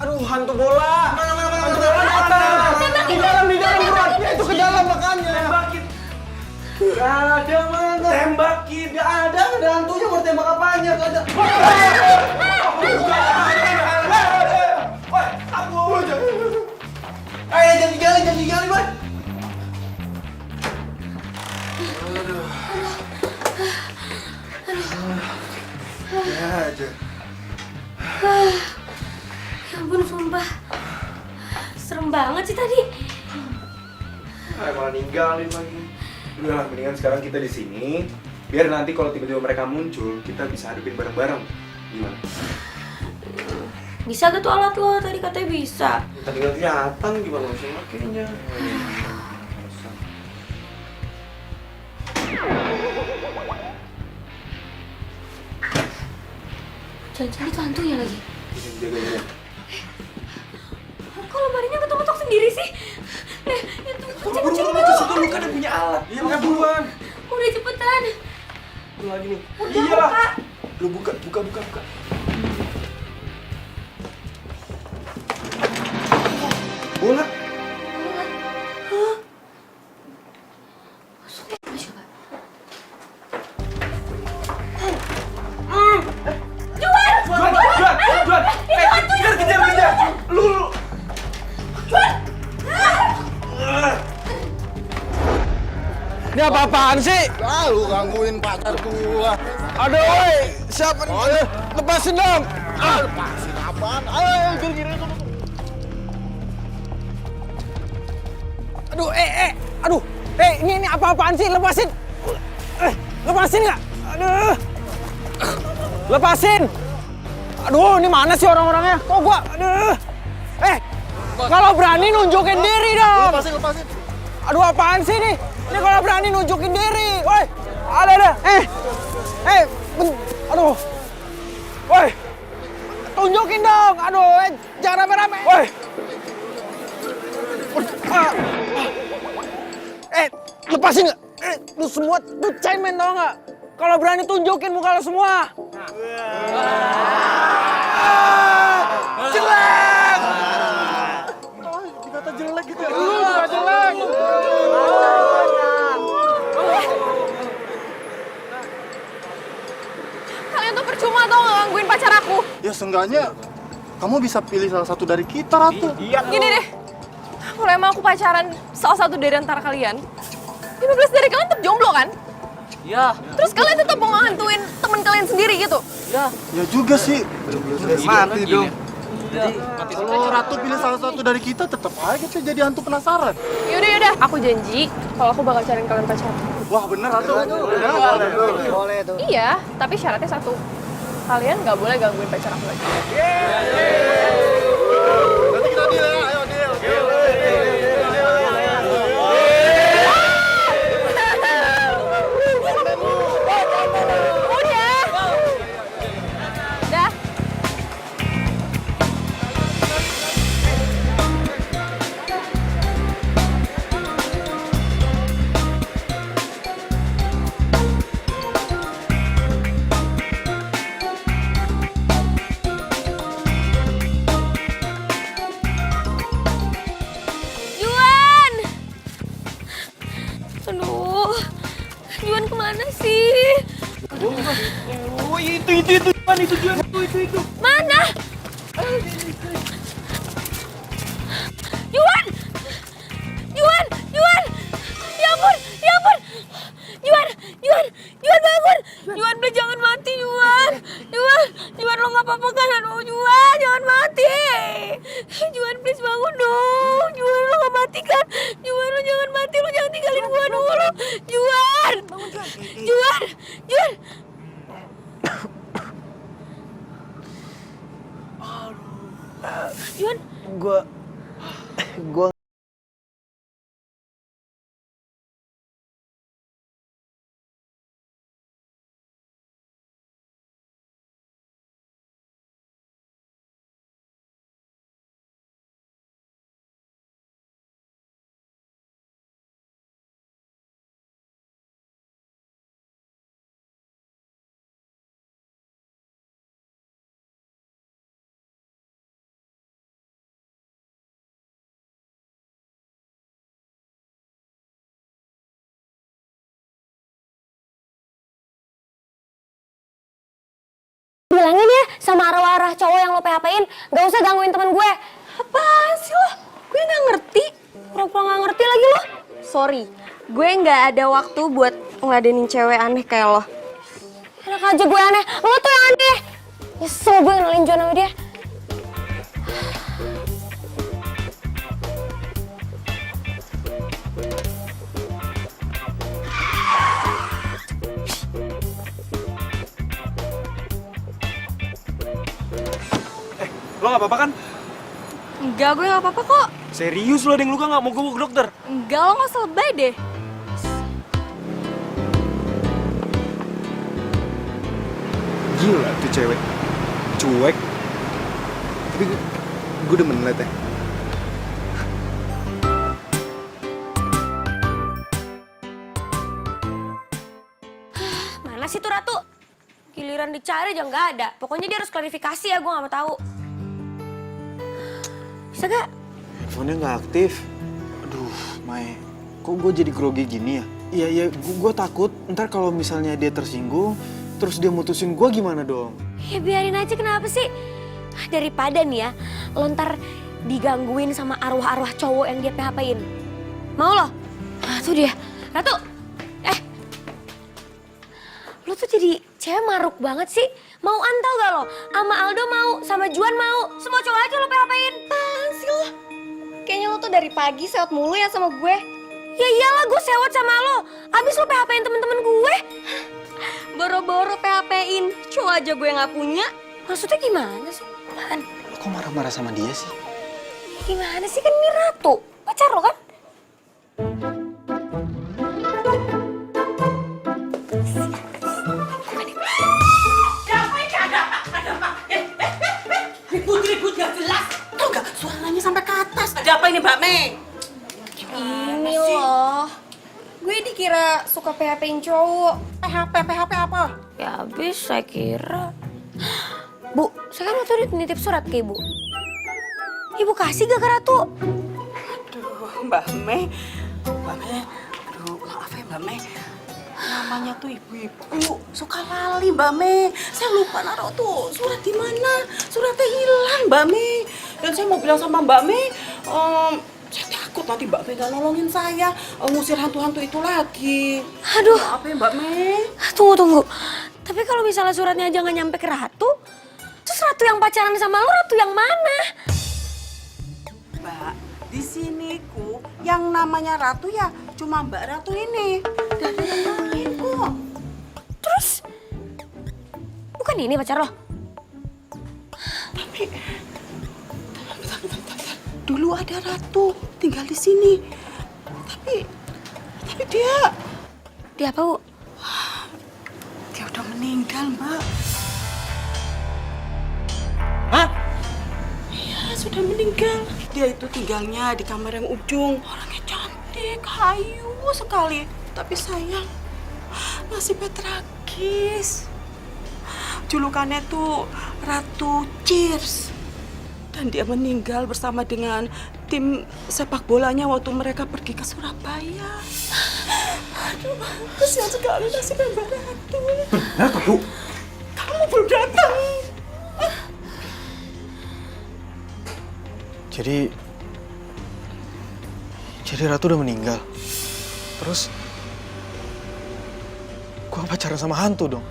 Aduh, hantu bola! Hantu bola di atas! Di dalam buruan! Itu ke dalam makanya! Tembakin! Gak ada mana! Tembakin! Gak ada hantunya, mau tembak apanya? Gak ada! Ayo, jangan digali, Boy! Ya aja. Ya ampun, sumpah. Serem banget sih tadi. Malah ninggalin lagi. Udahlah, mendingan sekarang kita di sini. Biar nanti kalau tiba-tiba mereka muncul, kita bisa hadapin bareng-bareng. Gimana? Bisa gak tuh alat lo? Tadi katanya bisa. Tadi nggak kelihatan gimana sih makainya. Jangan-jangan itu hantunya lagi. Jaga-jaga. Kok lemarinya ketok-ketok sendiri sih? Itu kecil-kecil Buru-buru ke situ, lu kan udah punya alat. Iya, makanya buruan. Udah cepetan. Lu lagi nih. Udah, Iyalah. buka. Lu buka. Bola. Juan! Kejar! Lu! Ini apa-apaan sih? Lu gangguin pacar gua. Aduh, woi! Siapa nih? Lepasin dong! Lepasin apaan? Ayo, gini. Aduh, ini apa-apaan sih? Lepasin! Lepasin nggak? Aduh! Lepasin! Aduh, ini mana sih orang-orangnya? Kok gua? Aduh! Kalau berani nunjukin diri dong! Lepasin. Aduh, apaan sih nih? Ini kalau berani nunjukin diri! Woi! Ada! Aduh! Woi! Tunjukin dong! Aduh, jangan rame-rame! Woi! Lepasin nggak? Lu semua tuh cemen tau nggak? Kalau berani tunjukin muka lu semua. Jelek! Dikata jelek gitu ya? Lu juga jelek! Kalian tuh percuma tau nggak gangguin pacar aku. Ya seenggaknya kamu bisa pilih salah satu dari kita, Ratu. Iya. Gini deh, kalau emang aku pacaran salah satu dari antara kalian, 15 dari kalian tetap jomblo kan? Ya. Terus kalian tetap mau ngehantuin temen kalian sendiri gitu? Ya juga sih. Mati dong. Kalau Ratu pilih salah satu dari kita, tetap aja kita jadi hantu penasaran. Yaudah, aku janji kalau aku bakal cariin kalian pacar. Wah bener Ratu. Boleh tuh. Iya, tapi syaratnya satu. Kalian nggak boleh gangguin pacar aku lagi. Nanti kita deal ya, ayo deal. Udah. Juan! Aduh, Juan kemana sih? Oh itu Mana? Juan! Juan! Juan! Ya ampun! Ya ampun! Juan! Juan! Juan bangun! Juan, please jangan mati, Juan! Juan! Juan, lo gak apa-apa kan? Aduh, Juan! Jangan mati! Juan, please bangun dong! Juan, lo gak mati kan? Juan, lo jangan mati! Lo jangan tinggalin gua dulu! Juan! Juan! Juan! Juan! Gua Bilangin ya sama arwah-arwah cowok yang lo PHP-in, gak usah gangguin teman gue. Apaan sih lo? Gue gak ngerti. Pura-pura gak ngerti lagi lo. Sorry, gue nggak ada waktu buat ngeladenin cewek aneh kayak lo. Enak aja gue aneh, lo tuh yang aneh. Nyesel gue kenalin Juan sama dia. Lo gak apa-apa kan? Enggak, gue nggak apa-apa kok. Serius lo ada yang luka nggak? Mau gue bawa ke dokter? Enggak, lo nggak usah lebay deh. Gila tuh cewek. Cuek. Tapi gue demen liatnya. Mana sih tuh Ratu? Giliran dicari aja nggak ada. Pokoknya dia harus klarifikasi ya, gue nggak mau tahu. Bisa gak? Handphonenya nggak aktif. Aduh, Mae, kok gue jadi grogi gini ya? Iya, gue takut ntar kalau misalnya dia tersinggung, terus dia mutusin gue gimana dong? Ya biarin aja, kenapa sih? Daripada nih ya, lo ntar digangguin sama arwah-arwah cowok yang dia PHP-in. Mau lo? Nah, tuh dia. Ratu! Lo tuh jadi cewek maruk banget sih. Mau antau gak lo? Sama Aldo mau, sama Juan mau. Semua cowok aja lo PHP-in. Apaan sih lo? Kayaknya lo tuh dari pagi sewot mulu ya sama gue. Ya iyalah, gue sewot sama lo. Abis lo PHP-in temen-temen gue. Boro-boro PHP-in, cowok aja gue nggak punya. Maksudnya gimana sih? Apaan? Lo kok marah-marah sama dia sih? Gimana sih, kan ini Ratu. Pacar lo kan? Ribut-ribut gak jelas. Tuh gak suaranya sampai ke atas. Ada apa ini Mbak Mei? Ini loh. Gue dikira suka PHP-in cowok. PHP apa? Ya habis saya kira. Bu, saya kan waktu itu nitip surat ke ibu. Ibu kasih gak ke Ratu? Aduh, Mbak Mei. Aduh, maaf ya Mbak Mei. Namanya tuh ibu-ibu suka lali Mbak Mei. Saya lupa naruh tuh surat di mana. Suratnya hilang Mbak Mei. Dan saya mau bilang sama Mbak Mei, saya takut nanti Mbak Mei gak nolongin saya ngusir hantu-hantu itu lagi. Aduh. Maaf ya Mbak Mei. Tunggu. Tapi kalau misalnya suratnya aja gak nyampe ke Ratu, terus Ratu yang pacaran sama lo, Ratu yang mana? Mbak, di sini ku yang namanya Ratu ya cuma Mbak Ratu ini. Dan ada yang lain kok. Terus, bukan ini pacar lo? Tapi, bentar. Dulu ada Ratu tinggal di sini. Tapi dia... Dia apa, Bu? Dia udah meninggal, Mbak. Hah? Iya, sudah meninggal. Dia itu tinggalnya di kamar yang ujung. Orangnya cantik, hayu sekali. Tapi sayang, nasibnya tragis. Julukannya tuh Ratu Cheers. Dan dia meninggal bersama dengan tim sepak bolanya waktu mereka pergi ke Surabaya. Aduh, kasihan sekali nasibnya Mbak Ratu. Ratu, Bu. Kamu belum datang. Jadi Ratu udah meninggal. Terus gua pacaran sama hantu dong.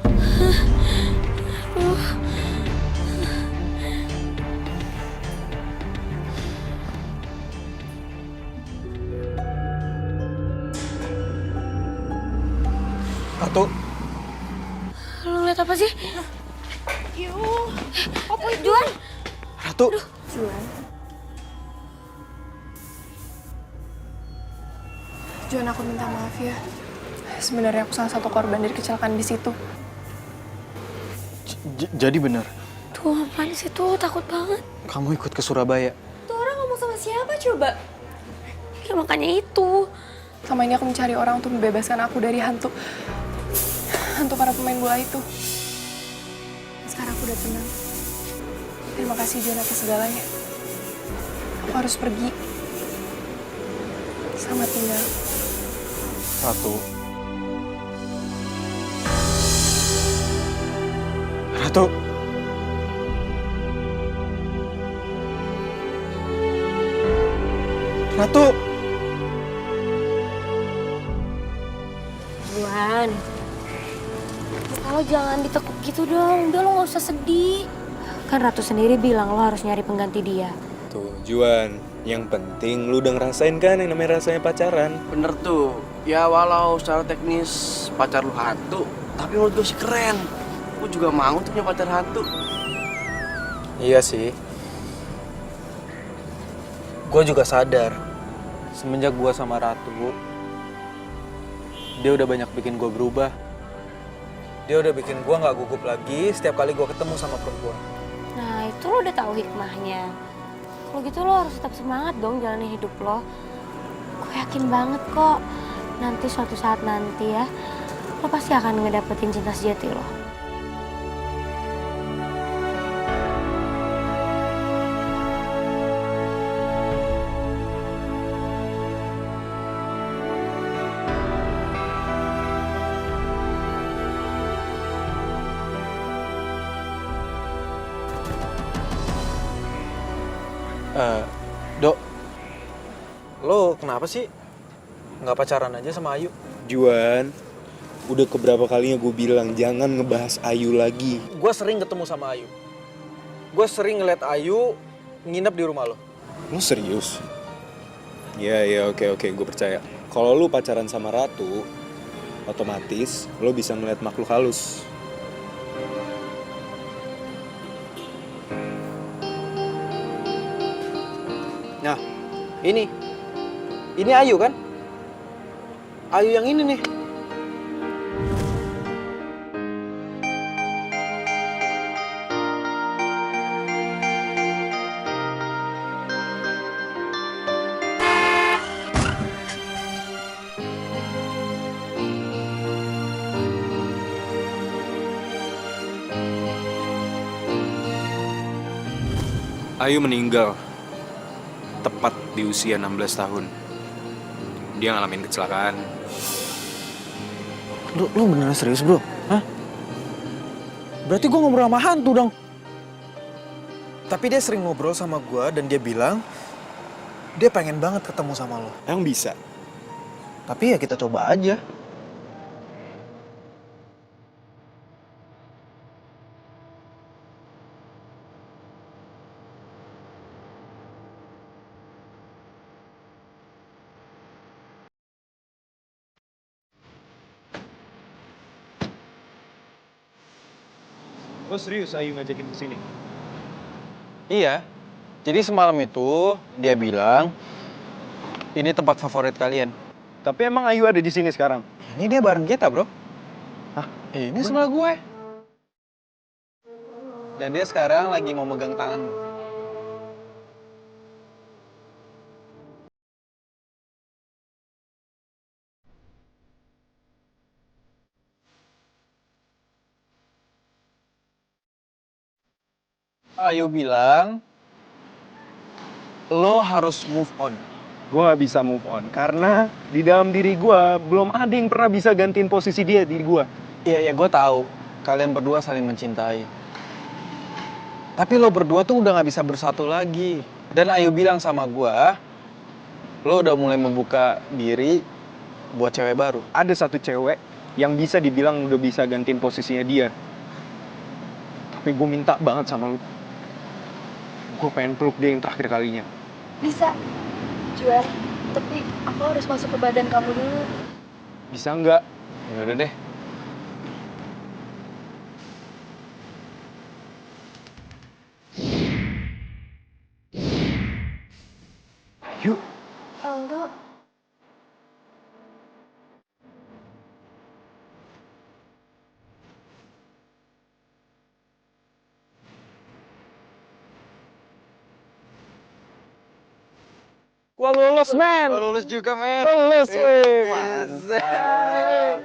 Ratu, Lo ngeliat apa sih? Yuh, Apa Juan? Ratu. Juan, aku minta maaf ya. Sebenarnya aku salah satu korban dari kecelakaan di situ. Jadi bener, Tuh, apaan sih tuh? Takut banget. kamu ikut ke Surabaya. Tuh orang ngomong sama siapa coba? Ya makanya itu. Sama ini aku mencari orang untuk membebaskan aku dari hantu para pemain bola itu. Sekarang aku udah tenang. Terima kasih Juan atas segalanya. Aku harus pergi. Selamat tinggal. Ratu. Ratu. Ratu. Juan. Kalau jangan ditekuk gitu dong. Udah lo gak usah sedih. Kan Ratu sendiri bilang lo harus nyari pengganti dia. Tuh, Juan, yang penting lu udah ngerasain kan yang namanya rasanya pacaran. Bener tuh. Ya walau secara teknis pacar lu hantu, tapi menurut gue sih keren. Gue juga mau tuh punya pacar hantu. Iya sih. Gue juga sadar. Semenjak gue sama Ratu, dia udah banyak bikin gue berubah. Dia udah bikin gue gak gugup lagi setiap kali gue ketemu sama perempuan. Nah, itu lo udah tahu hikmahnya. Kalau gitu lo harus tetap semangat dong jalanin hidup lo. Gue yakin banget kok. Nanti suatu saat nanti ya, lo pasti akan ngedapetin cinta sejati lo. Dok, lo kenapa sih nggak pacaran aja sama Ayu? Juan, udah keberapa kalinya gue bilang jangan ngebahas Ayu lagi. Gue sering ketemu sama Ayu. Gue sering ngeliat Ayu nginep di rumah lo. Lu serius? Ya, oke, gue percaya. Kalau lu pacaran sama Ratu, otomatis lo bisa ngeliat makhluk halus. Nah, ini Ayu kan? Ayu yang ini nih. Ayu meninggal tepat di usia 16 tahun. Dia ngalamin kecelakaan. Lu beneran serius, bro? Hah? Berarti gue ngobrol sama hantu dong. Tapi dia sering ngobrol sama gue dan dia bilang dia pengen banget ketemu sama lo. Emang bisa? Tapi ya kita coba aja. Lo serius Ayu ngajakin kesini? Iya. Jadi semalam itu dia bilang ini tempat favorit kalian. Tapi emang Ayu ada di sini sekarang? Ini dia bareng kita, bro. Hah? Ini sebelah gue. Dan dia sekarang lagi mau megang tangan lu. Ayu bilang lo harus move on. Gue gak bisa move on karena di dalam diri gue belum ada yang pernah bisa gantiin posisi dia di gue. Iya, gue tahu. Kalian berdua saling mencintai. Tapi lo berdua tuh udah gak bisa bersatu lagi. Dan Ayu bilang sama gue, lo udah mulai membuka diri buat cewek baru. Ada satu cewek yang bisa dibilang udah bisa gantiin posisinya dia. Tapi gue minta banget sama lo. Gue pengen peluk dia yang terakhir kalinya. Bisa, Juan. Tapi aku harus masuk ke badan kamu dulu. Bisa nggak? Ya udah deh. Yuk. Aldo. Gua lulus, men. Lo lulus juga, men. Lulus, weh. Mantap.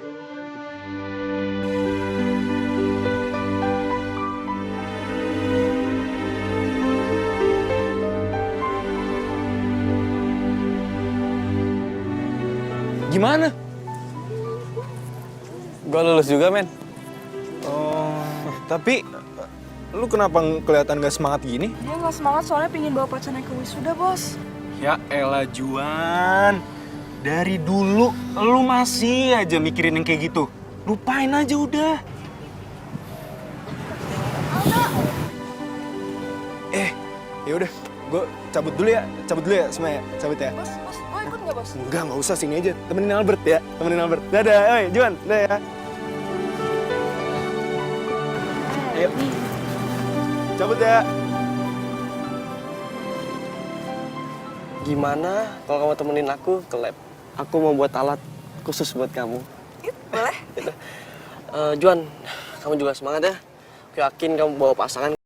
Gimana? Gue lulus juga, men. Oh, tapi lu kenapa kelihatan gak semangat gini? Dia nggak semangat soalnya pingin bawa pacarnya ke wisuda, bos. Ya elah Juan, dari dulu lu masih aja mikirin yang kayak gitu. Lupain aja udah. Ya udah, gue cabut dulu ya semua ya, cabut ya. Bos, gue ikut nggak, bos? Enggak usah, sini aja, temenin Albert ya, temenin Albert. Dadah, oi Juan, dadah ya. Ayo, cabut ya. Gimana kalau kamu temenin aku ke lab? Aku mau buat alat khusus buat kamu. Boleh. Juan, kamu juga semangat ya. Aku yakin kamu bawa pasangan.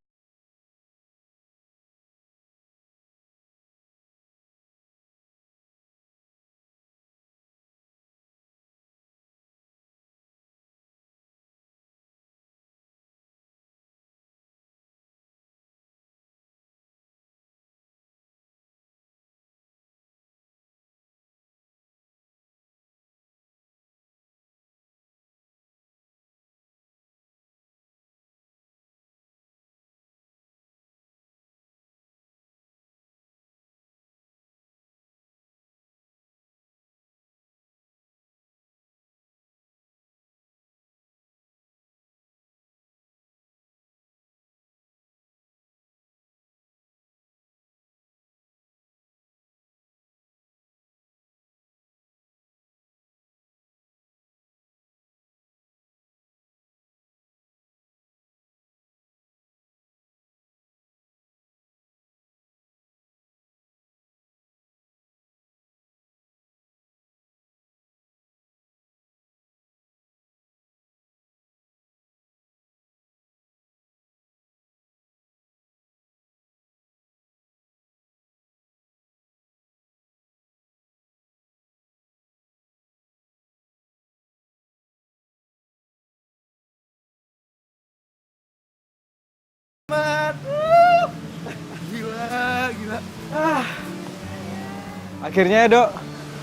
Akhirnya ya, Dok.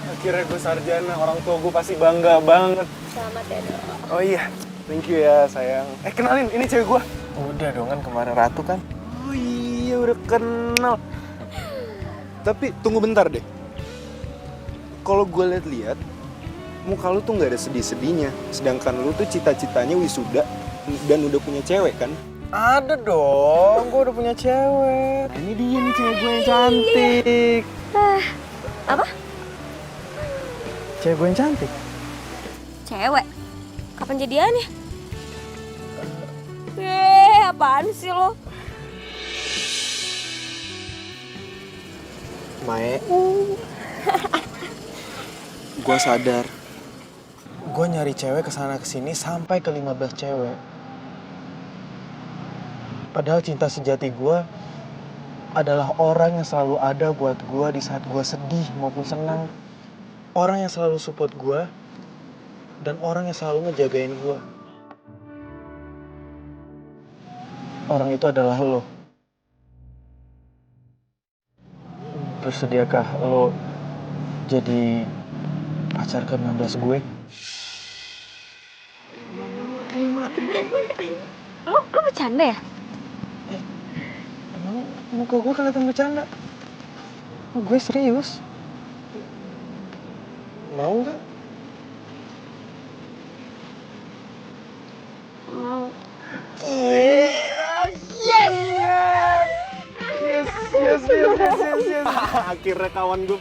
Akhirnya gue sarjana, orang tua gue pasti bangga banget. Selamat ya, Dok. Oh iya, thank you ya sayang. Kenalin, ini cewek gue. Udah dong kan kemarin Ratu kan. Oh iya, udah kenal. Tapi tunggu bentar deh. Kalau gue lihat-lihat, muka lu tuh nggak ada sedih-sedihnya. Sedangkan lu tuh cita-citanya wisuda dan udah punya cewek kan? Ada dong, gue udah punya cewek. Nah, ini dia nih cewek gue yang cantik. Apa? Cewek gue yang cantik. Cewek? Kapan jadiannya? Apaan sih lo? Mae. Gue sadar. Gue nyari cewek kesana kesini sampai ke 15 cewek. Padahal cinta sejati gue adalah orang yang selalu ada buat gue di saat gue sedih maupun senang. Orang yang selalu support gue dan orang yang selalu ngejagain gue. Orang itu adalah lo. Bersediakah lo jadi pacar ke-16 gue? Lo bercanda ya? Emang muka gue kelihatan bercanda? Oh, gue serius. Mau nggak? Mau. Yes. Akhirnya kawan gue